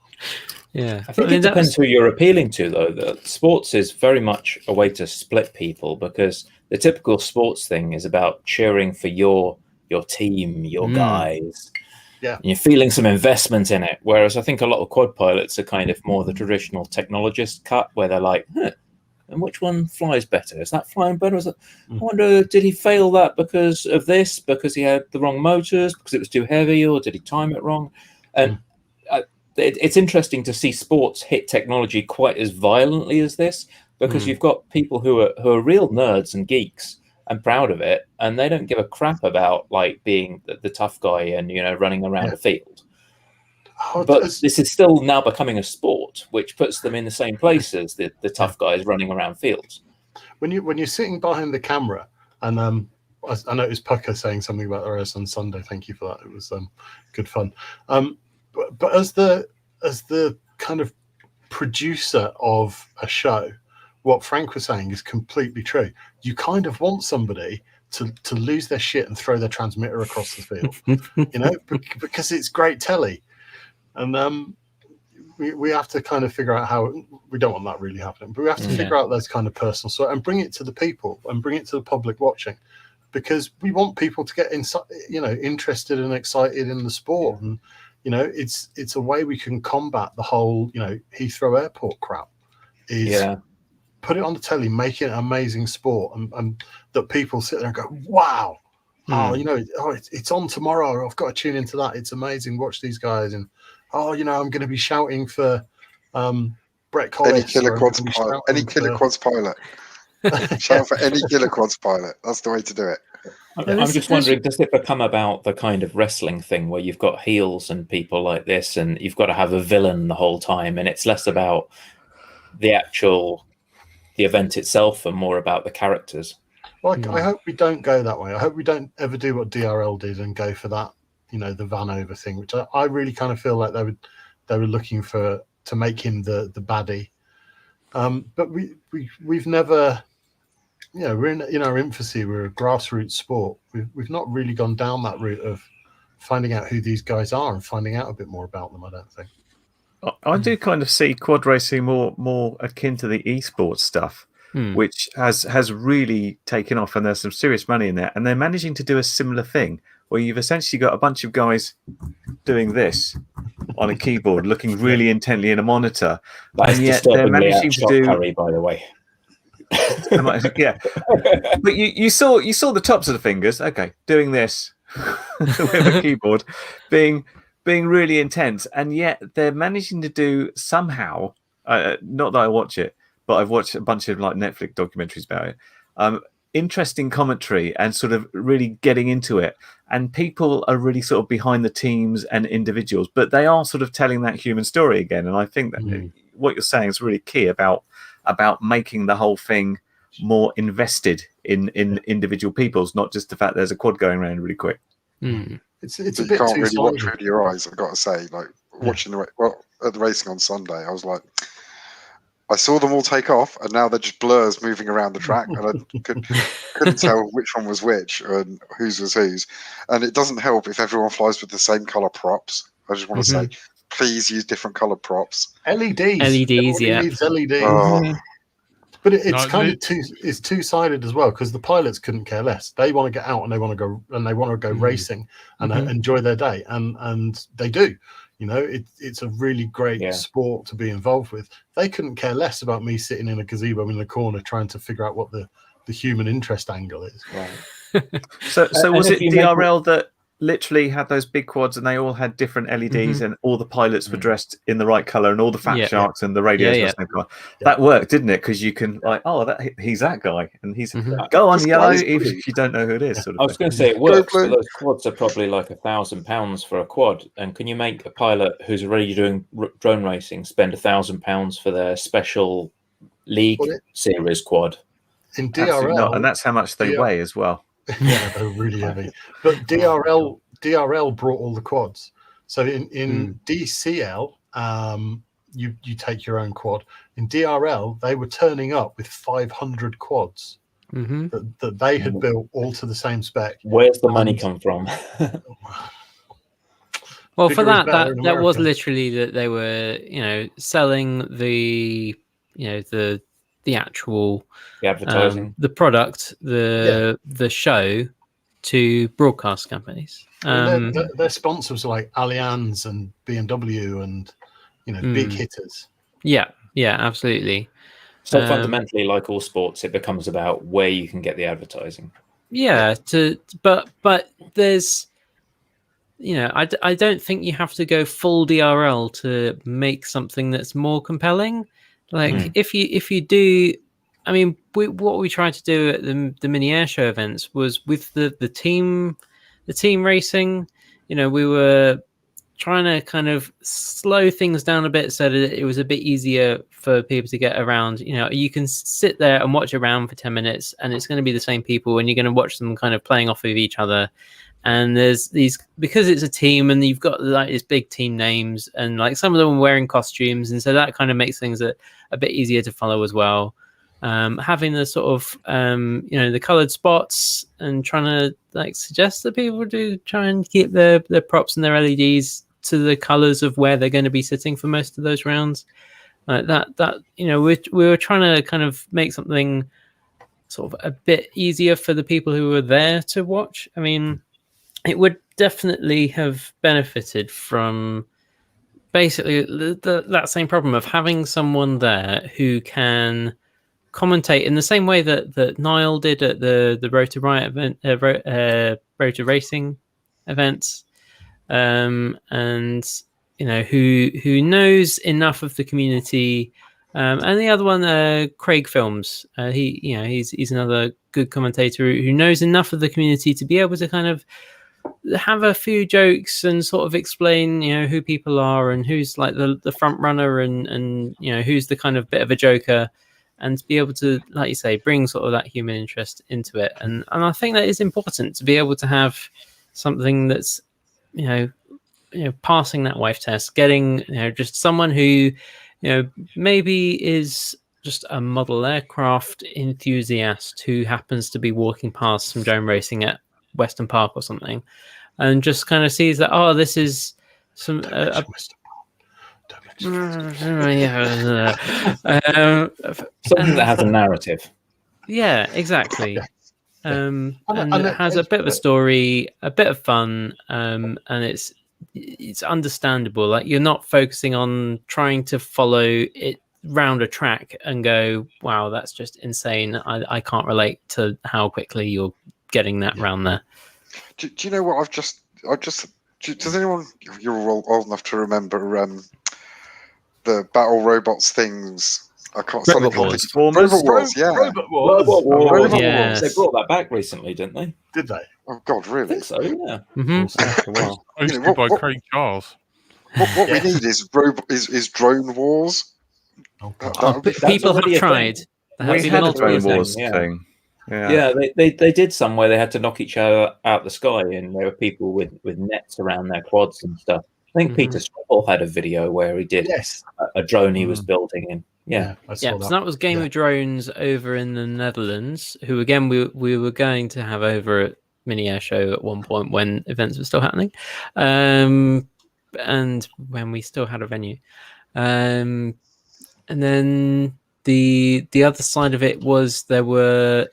Yeah,
I think it depends who you're appealing to, though. That sports is very much a way to split people, because the typical sports thing is about cheering for your team, your guys.
Yeah,
and you're feeling some investment in it. Whereas I think a lot of quad pilots are kind of more the traditional technologist cut, where they're like, and which one flies better? Is that flying better? I wonder, did he fail that because of this? Because he had the wrong motors? Because it was too heavy? Or did he time it wrong? And it's interesting to see sports hit technology quite as violently as this, because you've got people who are real nerds and geeks and proud of it, and they don't give a crap about like being the tough guy and running around the field. But this is still now becoming a sport. airport, which puts them in the same place as the tough guys running around fields.
When you're sitting behind the camera, and I noticed Pucker saying something about the race on Sunday. Thank you for that. It was good fun. But as the kind of producer of a show, what Frank was saying is completely true. You kind of want somebody to lose their shit and throw their transmitter across the field, you know, because it's great telly. And we have to kind of figure out how. We don't want that really happening, but we have to figure out those kind of personal stuff and bring it to the people and bring it to the public watching, because we want people to get interested and excited in the sport. And you know, it's a way we can combat the whole, you know, Heathrow Airport crap. Put it on the telly, make it an amazing sport, and that people sit there and go, wow, it's on tomorrow. I've got to tune into that. It's amazing. Watch these guys. And I'm going to be shouting for Brett Collis.
Any killer quads pilot. Shout for any killer quads pilot. That's the way to do it.
I'm just wondering, does it become about the kind of wrestling thing where you've got heels and people like this, and you've got to have a villain the whole time, and it's less about the event itself and more about the characters?
Well, I hope we don't go that way. I hope we don't ever do what DRL did and go for that, you know, the Vanover thing, which I really kind of feel like they were looking to make him the baddie. But we've never, you know, we're in our infancy. We're a grassroots sport. We've not really gone down that route of finding out who these guys are and finding out a bit more about them, I don't think.
I do kind of see quad racing more akin to the esports stuff, which has really taken off, and there's some serious money in there. And they're managing to do a similar thing where you've essentially got a bunch of guys doing this on a keyboard, looking really intently in a monitor, and yet they're managing to do.
Curry, by the way.
Yeah, but you saw the tops of the fingers. Okay, doing this with a keyboard, being really intense, and yet they're managing to do somehow. Not that I watch it, but I've watched a bunch of like Netflix documentaries about it. Interesting commentary and sort of really getting into it, and people are really sort of behind the teams and individuals, but they are sort of telling that human story again. And I think that what you're saying is really key about making the whole thing more invested in individual people's, not just the fact there's a quad going around really quick.
It's a
you
bit
can't
too
really watch
solid.
with your eyes, I've got to say. Like watching at the racing on Sunday, I was like, I saw them all take off, and now they're just blurs moving around the track, and I couldn't tell which one was which and whose was whose. And it doesn't help if everyone flies with the same color props. I just want to say, please use different colored props.
LEDs,
LEDs, yeah.
needs LEDs.
Oh.
But it's two-sided as well, because the pilots couldn't care less. They want to get out and they want to go racing and enjoy their day, and they do. You know, it's a really great sport to be involved with. They couldn't care less about me sitting in a gazebo in the corner trying to figure out what the human interest angle is.
Right.
So was it DRL that literally had those big quads and they all had different LEDs and all the pilots were dressed in the right color and all the fat sharks and the radios were the same color? That worked, didn't it? Because you can he's that guy and he's go on yellow even if you don't know who it is. Sort of
I was going to say it works, but those quads are probably like £1,000 for a quad. And can you make a pilot who's already doing drone racing spend £1,000 for their special league series quad?
In DRL,
not, and that's how much they weigh as well.
Yeah, they're really heavy. But DRL brought all the quads. So in DCL, you take your own quad. In DRL, they were turning up with 500 quads that they had built all to the same spec.
Where's the money come from?
Well, for that was literally that they were, you know, selling the actual
advertising,
the product, the show to broadcast companies.
Their sponsors are like Allianz and BMW and, you know, big hitters.
Yeah, absolutely.
So fundamentally, like all sports, it becomes about where you can get the advertising.
Yeah, but there's, you know, I don't think you have to go full DRL to make something that's more compelling. Like if you do, I mean, what we tried to do at the mini air show events was with the team racing. You know, we were trying to kind of slow things down a bit so that it was a bit easier for people to get around. You know, you can sit there and watch around for 10 minutes and it's going to be the same people and you're going to watch them kind of playing off of each other. And there's these, because it's a team and you've got like these big team names and like some of them are wearing costumes. And so that kind of makes things a bit easier to follow as well. Having the sort of, you know, the colored spots and trying to like suggest that people do try and keep their props and their LEDs to the colors of where they're going to be sitting for most of those rounds. That, you know, we were trying to kind of make something sort of a bit easier for the people who were there to watch. I mean, it would definitely have benefited from basically that same problem of having someone there who can commentate in the same way that Niall did at the Rotor Riot event, Rotor Racing events, and you know who knows enough of the community. And the other one, Craig Films, he's another good commentator who knows enough of the community to be able to kind of have a few jokes and sort of explain, you know, who people are and who's like the front runner and you know who's the kind of bit of a joker, and to be able to, like you say, bring sort of that human interest into it. And I think that is important to be able to have something that's, you know, passing that wife test, getting, you know, just someone who, you know, maybe is just a model aircraft enthusiast who happens to be walking past some drone racing at Western Park or something, and just kind of sees that, oh, this is some
something
that has a narrative.
Yeah, exactly. And it has a bit of a story, a bit of fun, and it's understandable. Like you're not focusing on trying to follow it round a track and go, wow, that's just insane. I can't relate to how quickly you're getting that round there.
Do you know what does anyone, you're all old enough to remember the Battle Robots things? I can't.
Robot Wars.
Robot Wars, yeah.
Robot Wars.
Robot
Yes.
They brought that back recently, didn't they?
Did they?
Oh God,
I
really?
think so, yeah.
Mm-hmm.
Wow.
Hosted by Craig Charles.
What we need is drone wars.
Oh, God.
That would be
People have
already a
tried.
thing.
There have
We
been
had a
multiple
Drone
things.
Wars
yeah.
thing.
Yeah, they did some where they had to knock each other out the sky, and there were people with nets around their quads and stuff. I think Peter Straubel had a video where he did
Yes.
a drone he was building, and
I saw
Yeah,
that.
so that was Game of Drones over in the Netherlands, who again we were going to have over at Mini Air Show at one point when events were still happening, and when we still had a venue, and then the other side of it was there's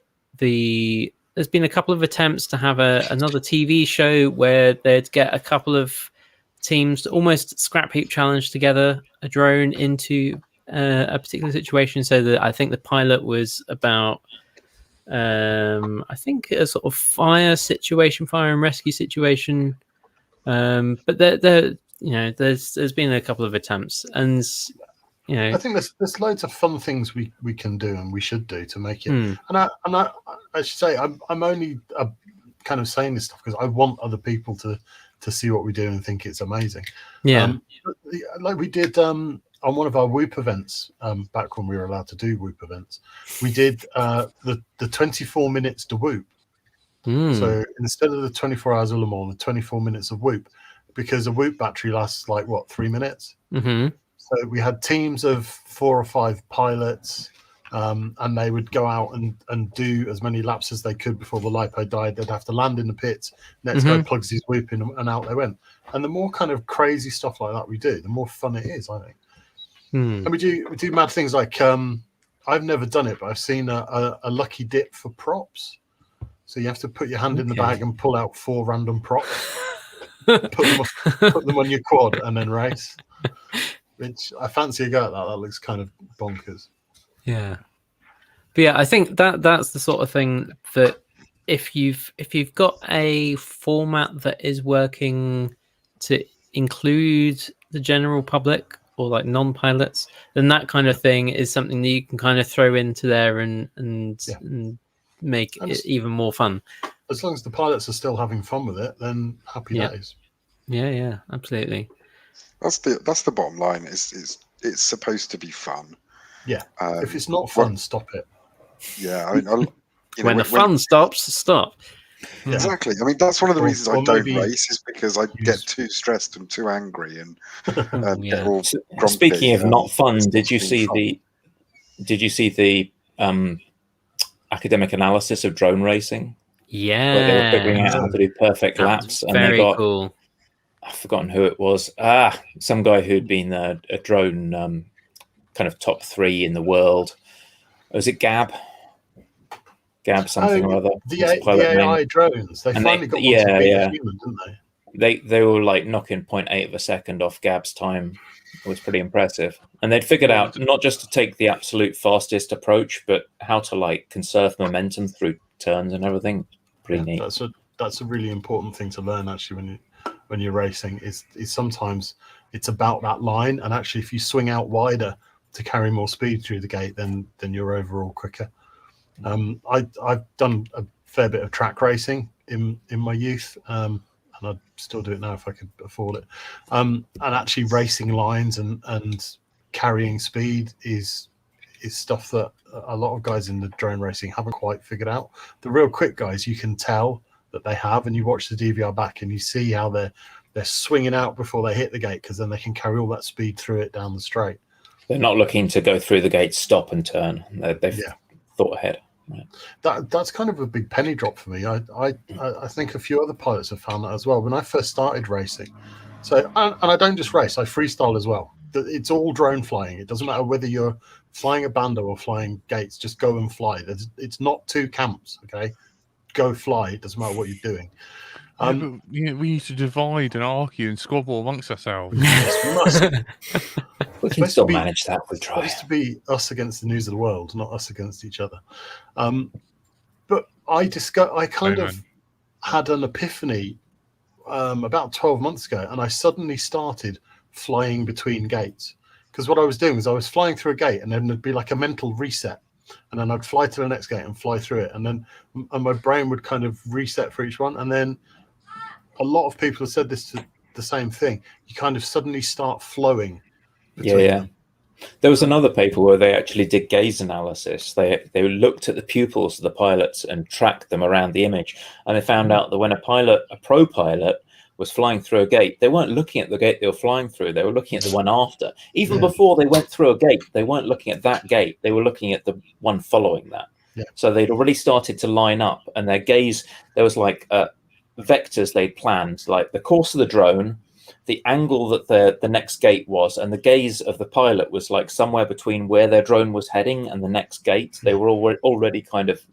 been a couple of attempts to have another TV show where they'd get a couple of teams to almost scrap heap challenge together a drone into a particular situation. So that I think the pilot was about I think a sort of fire and rescue situation. But there you know there's been a couple of attempts, and you know,
I think there's loads of fun things we can do and we should do to make it. And I should say I'm only kind of saying this stuff because I want other people to see what we do and think it's amazing.
Yeah.
Like we did on one of our Whoop events back when we were allowed to do Whoop events. We did the 24 minutes to Whoop. So instead of the 24 hours of Le Mans, the 24 minutes of Whoop, because a Whoop battery lasts like 3 minutes.
Mm-hmm.
So we had teams of 4 or 5 pilots, and they would go out and do as many laps as they could before the LiPo died. They'd have to land in the pits. Next guy plugs his Whoop in, and out they went. And the more kind of crazy stuff like that we do, the more fun it is, I think. And we do mad things like I've never done it, but I've seen a lucky dip for props. So you have to put your hand in the bag and pull out 4 random props, put them on your quad, and then race. Which I fancy a go at that. That looks kind of bonkers.
Yeah, but yeah, I think that's the sort of thing that if you've got a format that is working to include the general public or like non-pilots, then that kind of thing is something that you can kind of throw into there and make it even more fun.
As long as the pilots are still having fun with it, then happy days.
Yeah, absolutely.
That's the bottom line. It's supposed to be fun.
Yeah. If it's not fun, stop it.
Yeah, I mean,
when the fun stops, stop.
Yeah.
Exactly. I mean, that's one of the reasons I don't
maybe
race is because I get too stressed and too angry and get
Yeah.
all grumpy.
Speaking of not fun,
It's
did you
being
see the academic analysis of drone racing? Where they were figuring out how to do perfect laps, and they got
cool.
I've forgotten who it was. Some guy who'd been a drone kind of top 3 in the world. Was it Gab something or other?
The AI drones. They finally got one to beat a human, didn't they?
They were like knocking 0.8 of a second off Gab's time. It was pretty impressive. And they'd figured out not just to take the absolute fastest approach, but how to like conserve momentum through turns and everything. Pretty neat.
That's a really important thing to learn actually when you're racing is sometimes it's about that line, and actually if you swing out wider to carry more speed through the gate, then you're overall quicker. I've done a fair bit of track racing in my youth, and I'd still do it now if I could afford it. And actually racing lines and carrying speed is stuff that a lot of guys in the drone racing haven't quite figured out. The real quick guys, you can tell that they have, and you watch the DVR back and you see how they're swinging out before they hit the gate, because then they can carry all that speed through it down the straight.
They're not looking to go through the gate, stop and turn. They've thought ahead. Right.
That's kind of a big penny drop for me. I think a few other pilots have found that as well. When I first started racing, and I don't just race, I freestyle as well. It's all drone flying. It doesn't matter whether you're flying a bando or flying gates. Just go and fly. It's not 2 camps. Okay, go fly. It doesn't matter what you're doing.
We need to divide and argue and squabble amongst ourselves.
We can still manage that. We try.
It's supposed to be us against the news of the world, not us against each other. But I kind of had an epiphany about 12 months ago, and I suddenly started flying between gates. Because what I was doing was I was flying through a gate, and then there'd be like a mental reset, and then I'd fly to the next gate and fly through it, and my brain would kind of reset for each one. And then a lot of people have said this to the same thing. You kind of suddenly start flowing.
Yeah. There was another paper where they actually did gaze analysis. They looked at the pupils of the pilots and tracked them around the image, and they found out that when a pro pilot was flying through a gate, they weren't looking at the gate they were flying through. They were looking at the one after. Even before they went through a gate, they weren't looking at that gate. They were looking at the one following that.
Yeah.
So they'd already started to line up, and their gaze, there was like vectors they'd planned, like the course of the drone, the angle that the next gate was, and the gaze of the pilot was like somewhere between where their drone was heading and the next gate. They were already kind of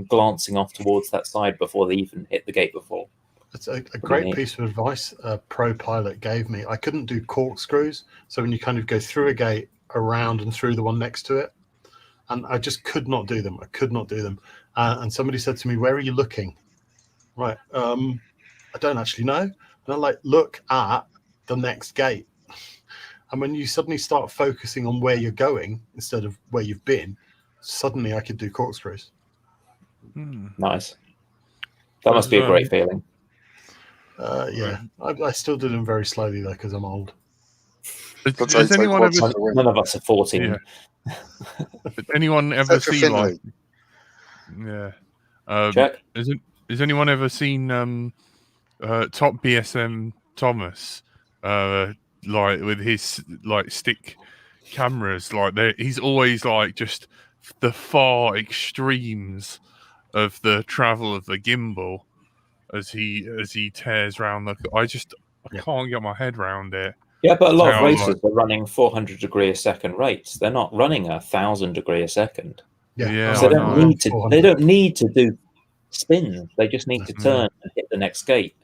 glancing off towards that side before they even hit the gate before.
It's a great piece of advice a pro pilot gave me. I couldn't do corkscrews, so when you kind of go through a gate, around and through the one next to it, and I just could not do them. I could not do them. And somebody said to me, "Where are you looking?" Right. I don't actually know. And I look at the next gate. And when you suddenly start focusing on where you're going instead of where you've been, suddenly I could do corkscrews.
Nice. That must be a great feeling.
Yeah. I still do them very slowly though, because I'm old.
Has anyone ever...
None of us are 14.
Yeah. Has anyone ever seen like... Yeah.
Check.
Has anyone ever seen Top BSM Thomas like with his like stick cameras? Like he's always like just the far extremes of the travel of the gimbal as he tears around the. I can't get my head around it.
Yeah, but a lot of racers are running 400 degree a second rates. They're not running 1,000 degree a second.
Yeah.
So they don't need to do spins. They just need to turn and hit the next gate.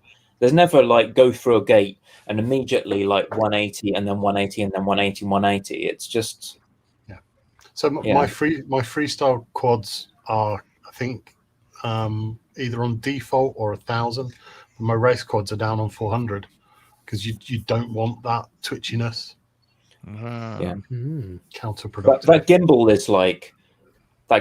There's never like go through a gate and immediately like 180 and then 180 and then 180 180. It's just
So my freestyle quads are, I think, either on default or 1,000. My race quads are down on 400 because you don't want that twitchiness. Counterproductive.
But that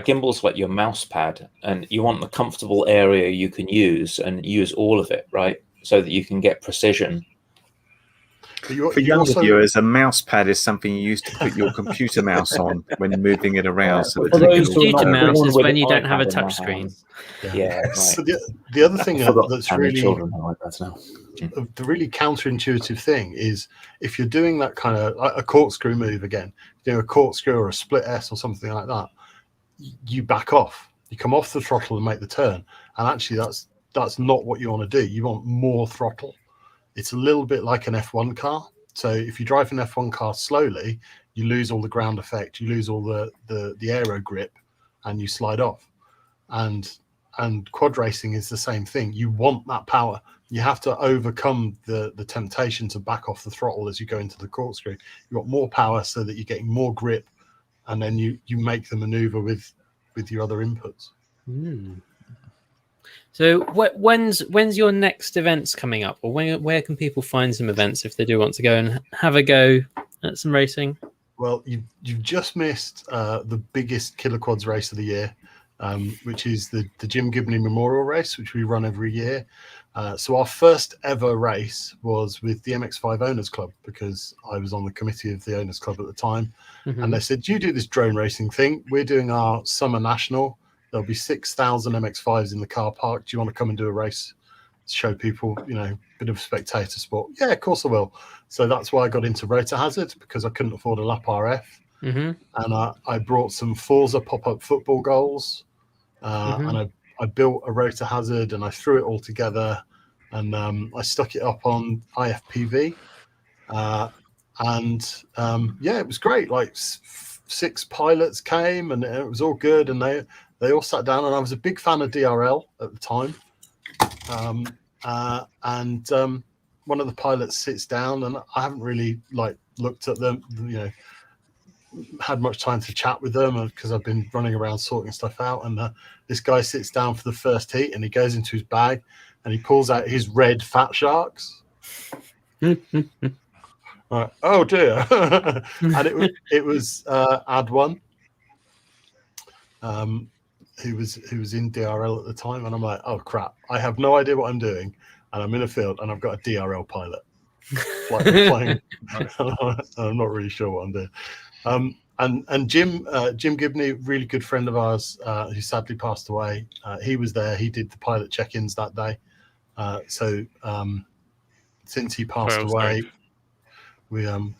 gimbal's like your mouse pad, and you want the comfortable area you can use and use all of it, right? So that you can get precision
For younger viewers, a mouse pad is something you use to put your computer mouse on when moving it around. So
For
The
those who are
computer
not
mouse
born
is
with
when
an
you don't have a
iPad in their
touch screen.
hands. Yeah, right.
So the other thing
I forgot
that's
how many
really
children have iPads now.
the really counterintuitive thing is if you're doing that kind of a corkscrew move again, a corkscrew or a split S or something like that, you back off. You come off the throttle and make the turn, and actually that's not what you want to do. You want more throttle. It's a little bit like an F1 car. So if you drive an F1 car slowly, you lose all the ground effect, you lose all the aero grip, and you slide off. And quad racing is the same thing. You want that power. You have to overcome the temptation to back off the throttle as you go into the corkscrew. You want more power so that you're getting more grip, and then you make the maneuver with your other inputs.
So when's your next events coming up, or where can people find some events if they do want to go and have a go at some racing?
Well, you've just missed the biggest killer quads race of the year, which is the Jim Gibney Memorial Race, which we run every year. So our first ever race was with the MX5 Owners Club, because I was on the committee of the Owners Club at the time. And they said, you do this drone racing thing. We're doing our summer national. There'll be 6,000 MX5s in the car park. Do you want to come and do a race? Show people, a bit of spectator sport. Yeah, of course I will. So that's why I got into Rotor Hazard, because I couldn't afford a lap RF. And I brought some Forza pop-up football goals. And I built a Rotor Hazard, and I threw it all together, and I stuck it up on IFPV. It was great. Like 6 pilots came, and it was all good, and they all sat down, and I was a big fan of DRL at the time. One of the pilots sits down, and I haven't really looked at them, had much time to chat with them because I've been running around sorting stuff out. And this guy sits down for the first heat, and he goes into his bag and he pulls out his red Fat Sharks. Oh dear. And it was Ad1, who was in DRL at the time, and I'm like, oh crap, I have no idea what I'm doing, and I'm in a field and I've got a DRL pilot flying. I'm not really sure what I'm doing. And Jim Gibney, really good friend of ours, who sadly passed away, he was there. He did the pilot check-ins that day. Since he passed away, we run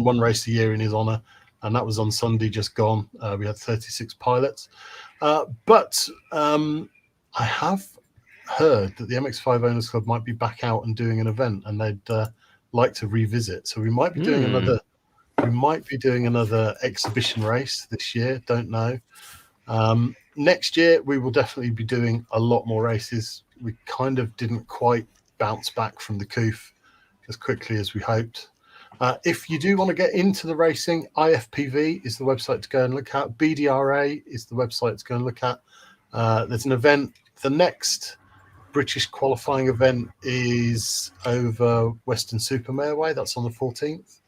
one race a year in his honor, and that was on Sunday just gone. We had 36 pilots, but I have heard that the MX5 Owners Club might be back out and doing an event, and they'd like to revisit. So we might be doing another. We might be doing another exhibition race this year. Don't know. Next year we will definitely be doing a lot more races. We kind of didn't quite bounce back from the coof as quickly as we hoped. If you do want to get into the racing, IFPV is the website to go and look at. BDRA is the website to go and look at. There's an event. The next British qualifying event is over Western Supermare Way. That's on the 14th.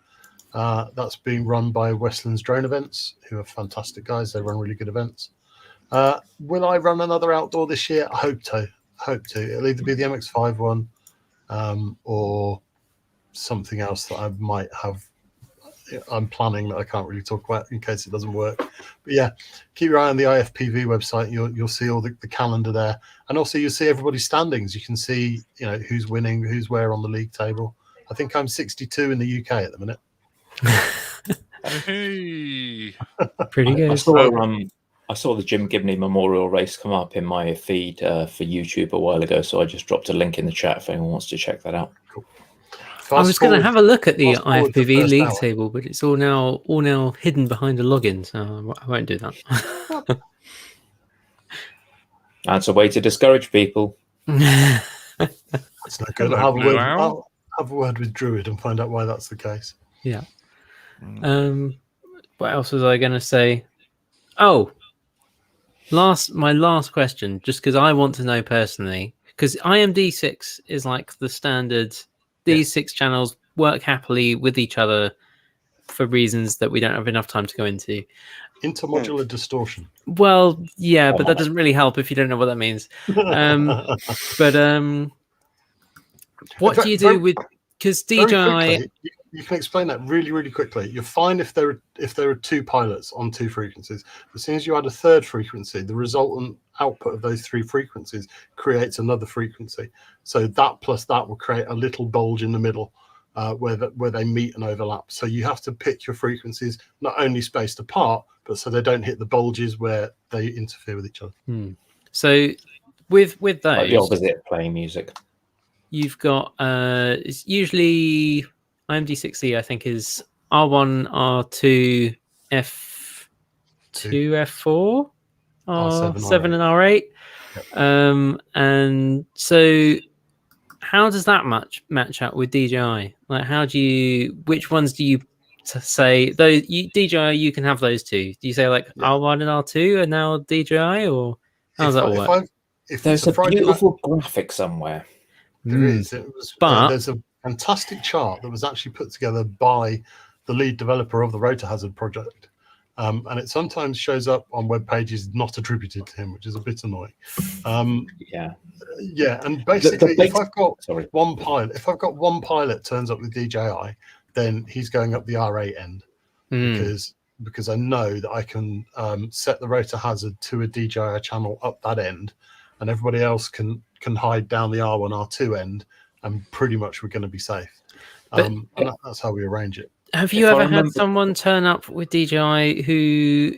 That's being run by Westlands Drone Events, who are fantastic guys. They run really good events. Will I run another outdoor this year? I hope to. It'll either be the MX5 one or something else that I might have. I'm planning that I can't really talk about in case it doesn't work. But yeah, keep your eye on the IFPV website. You'll see all the calendar there, and also you'll see everybody's standings. You can see who's winning, who's where on the league table. I think I'm 62 in the UK at the minute.
Hey.
Pretty good.
I saw the Jim Gibney Memorial Race come up in my feed for YouTube a while ago, so I just dropped a link in the chat if anyone wants to check that out.
Cool.
I was going to have a look at the IFPV league
hour.
table, but it's all now hidden behind a login, so I won't do that.
That's a way to discourage people.
That's not good.
Hello,
I'll have a word with Druid and find out why that's the case.
Yeah. What else was I going to say? Oh, my last question, just because I want to know personally, because IMD6 is like the standard. These 6 channels work happily with each other for reasons that we don't have enough time to go into.
Intermodular distortion.
Well, yeah, but that doesn't really help if you don't know what that means. what do you do with, because
Very
DJI,
quickly, you can explain that really, really quickly. You're fine if there are two pilots on two frequencies. As soon as you add a third frequency, the resultant output of those three frequencies creates another frequency. So that plus that will create a little bulge in the middle where they meet and overlap. So you have to pick your frequencies not only spaced apart, but so they don't hit the bulges where they interfere with each other.
So with
Like
those,
the opposite of playing music.
you've got it's usually IMD6E, I think, is R1, R2, F2, F4, R7 and R8.
Yep.
And so how does that match up with DJI? Like, which ones do you say those DJI you can have those two? Do you say like R1 and R2 are now DJI, or how does that all work?
There's a beautiful graphic somewhere.
There is. But there's a fantastic chart that was actually put together by the lead developer of the Rotor Hazard project. And it sometimes shows up on web pages not attributed to him, which is a bit annoying. Yeah, and basically, if I've got one pilot turns up with DJI, then he's going up the R8 end because I know that I can set the Rotor Hazard to a DJI channel up that end, and everybody else can hide down the R1, R2 end, and pretty much we're going to be safe. And that's how we arrange it.
Have you ever had someone turn up with DJI who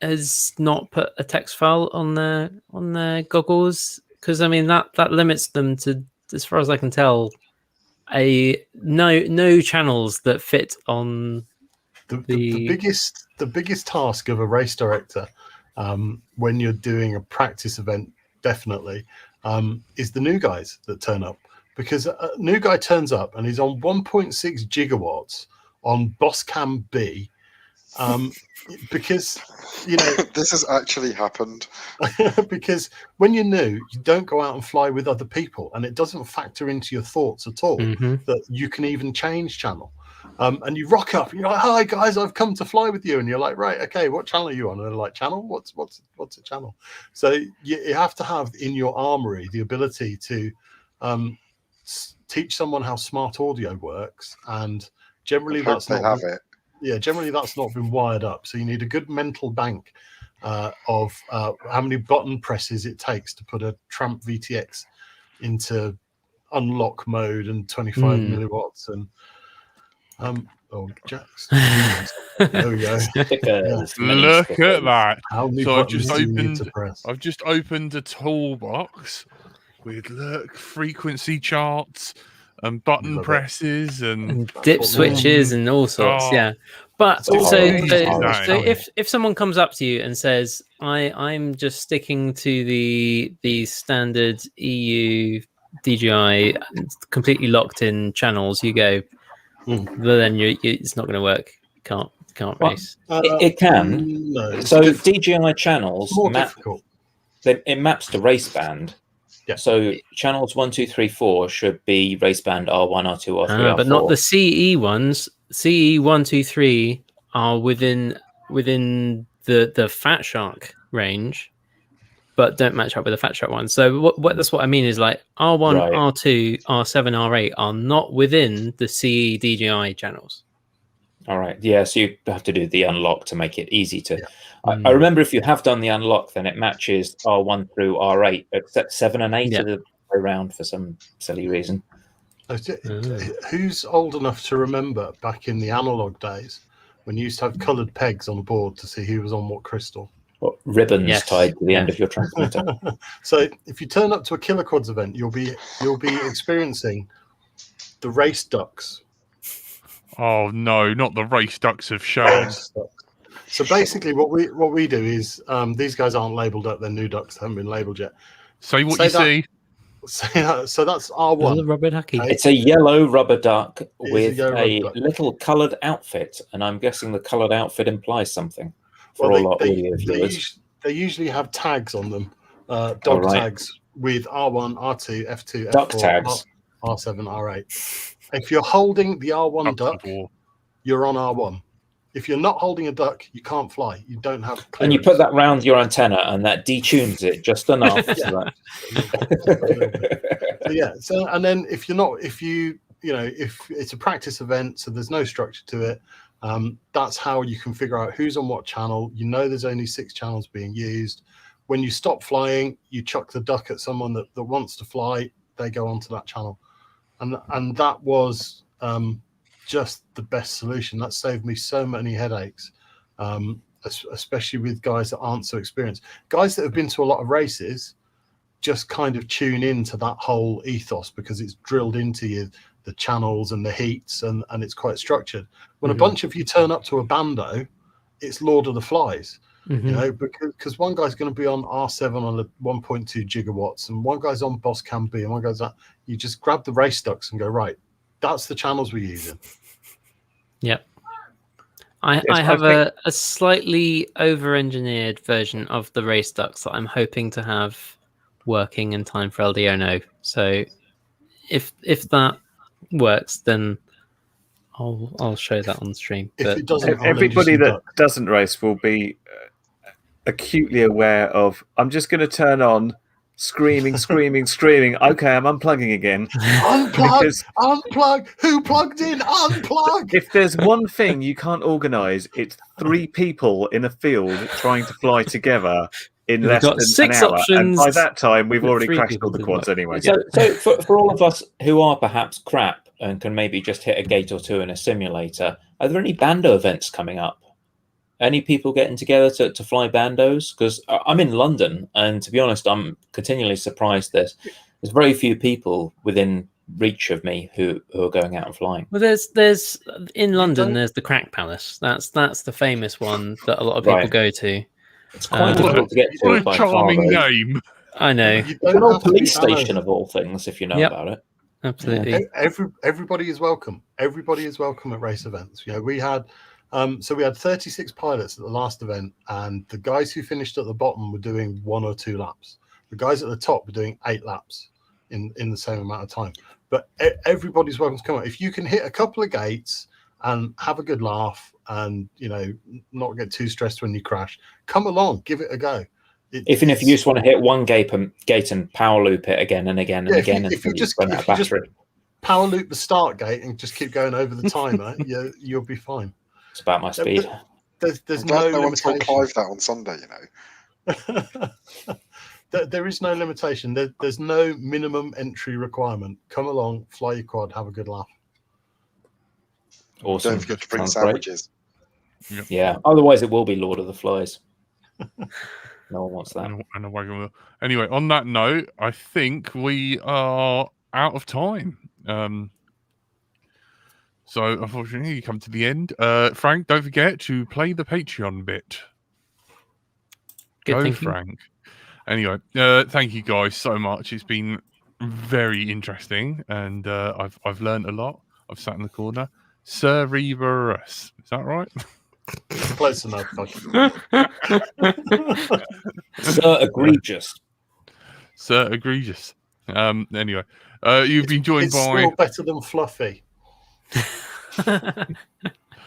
has not put a text file on their goggles? Because I mean that limits them to, as far as I can tell, no channels that fit on
the biggest task of a race director when you're doing a practice event, definitely, is the new guys that turn up, because a new guy turns up and he's on 1.6 gigawatts on Bosscam B, because
this has actually happened.
Because when you're new, you don't go out and fly with other people, and it doesn't factor into your thoughts at all that you can even change channel. And you rock up and you're like, "Hi guys, I've come to fly with you," and you're like, "Right, okay, what channel are you on?" And they're like, "Channel? What's a channel?" So you have to have in your armory the ability to teach someone how smart audio works, and generally that's not been wired up. So you need a good mental bank of how many button presses it takes to put a Tramp VTX into unlock mode and 25 milliwatts and Jax. There we go.
Look at that.
How many
So
buttons do you need to press?
I've just opened a toolbox with frequency charts and button presses and
dip switches and all sorts. Yeah, but also if someone comes up to you and says, I'm just sticking to the standard EU DJI completely locked in channels, you go, but then it's not going to work. Can't race.
It can.
No,
so DJI channels
it
maps to race band.
Yeah.
So channels 1, 2, 3, 4 should be race band R1, R2, R3, R4.
But not the CE ones. CE 1, 2, 3 are within the Fat Shark range, but don't match up with the Fat Shark one. So that's what I mean is like R1, R2, R7, R8 are not within the CE DJI channels.
All right. Yeah. So you have to do the unlock to make it easy to. Yeah. I remember if you have done the unlock, then it matches R1 through R8, except 7 and 8 are the way around for some silly reason.
Who's old enough to remember back in the analog days when you used to have coloured pegs on board to see who was on what crystal?
What, ribbons tied to the end of your transmitter.
So if you turn up to a Killer Quads event, you'll be experiencing the race ducks.
Oh no, not the race ducks of shame.
So basically, what we do is these guys aren't labelled up; they're new ducks, haven't been labelled yet.
So what you see?
So that's R1.
Rubber ducky.
It's a yellow rubber duck with a little coloured outfit, and I'm guessing the coloured outfit implies something for all our audio viewers.
They usually have tags on them, dog tags with R1, R2, F2,
duck
F4,
tags.
R7, R8. If you're holding the R1 duck, you're on R1. If you're not holding a duck, you can't fly. You don't have clearance.
And you put that round your antenna, and that detunes it just enough.
So and then if it's a practice event, so there's no structure to it. That's how you can figure out who's on what channel. There's only 6 channels being used. When you stop flying, you chuck the duck at someone that wants to fly. They go onto that channel, and that was just the best solution. That saved me so many headaches, especially with guys that aren't so experienced. Guys that have been to a lot of races just kind of tune into that whole ethos because it's drilled into you, the channels and the heats, and it's quite structured. When a bunch of you turn up to a bando, it's Lord of the Flies. Because one guy's going to be on R7 on the 1.2 gigawatts, and one guy's on Boss Cam B, and one guy's that. You just grab the race ducks and go, right, that's the channels we're using.
Yep. I have a slightly over-engineered version of the race ducks that I'm hoping to have working in time for LDO now. So if that works, then I'll show that on stream.
If it doesn't,
everybody that doesn't race will be acutely aware of, I'm just going to turn on screaming. Okay, I'm unplugging again. Unplug. Who plugged in? Unplug. If there's one thing you can't organise, it's 3 people in a field trying to fly together in less than
6
an hour.
options.
And by that time, we've already crashed all the quads anyway.
So for all of us who are perhaps crap and can maybe just hit a gate or 2 in a simulator, are there any bando events coming up? Any people getting together to fly bandos? Because I'm in London, and to be honest, I'm continually surprised there's very few people within reach of me who are going out and flying.
Well, there's in London, there's the Crack Palace. That's the famous one that a lot of people go to.
It's quite difficult to get to.
What a charming name!
I know.
It's an old police station of all things, if you know about it.
Absolutely.
Yeah. Everybody is welcome. Everybody is welcome at race events. We had 36 pilots at the last event, and the guys who finished at the bottom were doing 1 or 2 laps. The guys at the top were doing 8 laps in the same amount of time. But everybody's welcome to come out. If you can hit a couple of gates and have a good laugh, and not get too stressed when you crash, come along, give it a go.
Even if you just want to hit one gate and power loop it again and again and again,
if you just power loop the start gate and just keep going over the timer, you'll be fine.
It's about my speed.
There's no limitation.
Clive that on Sunday,
There is no limitation. There's no minimum entry requirement. Come along, fly your quad, have a good laugh.
Awesome.
Don't forget to bring sandwiches.
Yep.
Yeah. Otherwise, it will be Lord of the Flies. No one wants that.
And a wagon wheel. Anyway, on that note, I think we are out of time. So unfortunately, you come to the end. Frank, don't forget to play the Patreon bit. Go, Frank. Anyway, thank you guys so much. It's been very interesting, and I've learned a lot. I've sat in the corner. Cerberus, is that right?
Close enough.
Sir Egregious.
Sir Egregious. Anyway, you've been joined
it's
by.
Still better than Fluffy.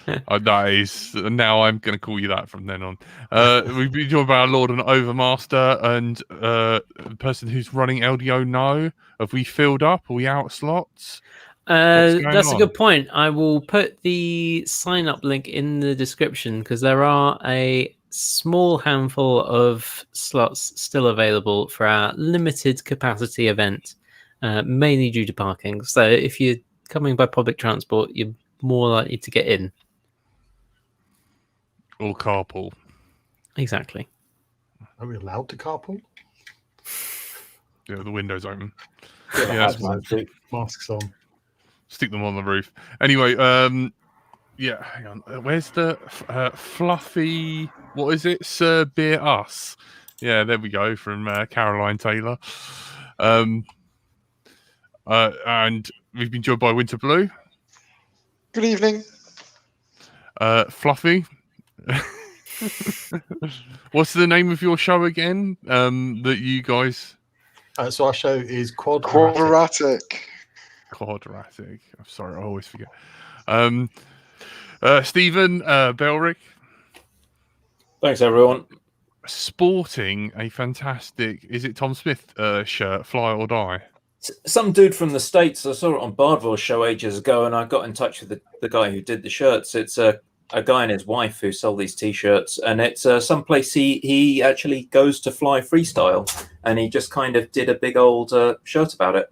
That is, now I'm going to call you that from then on. We've been joined by our Lord and Overmaster and the person who's running LDO now. Have we filled up? Are we out of slots?
That's a good point. I will put the sign up link in the description because there are a small handful of slots still available for our limited capacity event, mainly due to parking. So if you're coming by public transport, you're more likely to get in.
Or carpool.
Exactly.
Are we allowed to carpool?
Yeah, the window's open.
Masks on.
Stick them on the roof. Anyway, yeah, hang on. Where's the fluffy? What is it? Cerberus. Yeah, there we go from Caroline Taylor. And we've been joined by Winter Blue.
Good evening.
Fluffy. What's the name of your show again? That you guys.
So our show is
Quadratic.
Quadratic. I'm sorry, I always forget. Stephen Belrick.
Thanks, everyone.
Sporting a fantastic, is it Tom Smith shirt, Fly or Die?
Some dude from the States, I saw it on Bardville's show ages ago, and I got in touch with the guy who did the shirts. It's a guy and his wife who sell these T-shirts, and it's someplace he actually goes to fly freestyle, and he just kind of did a big old shirt about it.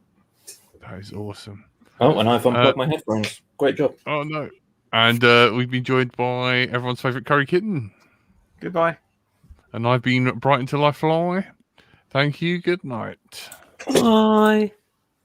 That is awesome.
Oh, and I've unplugged my headphones. Great job.
Oh, no. And we've been joined by everyone's favourite Curry Kitten.
Goodbye.
And I've been Brighton Till I Fly. Thank you. Good night.
Bye.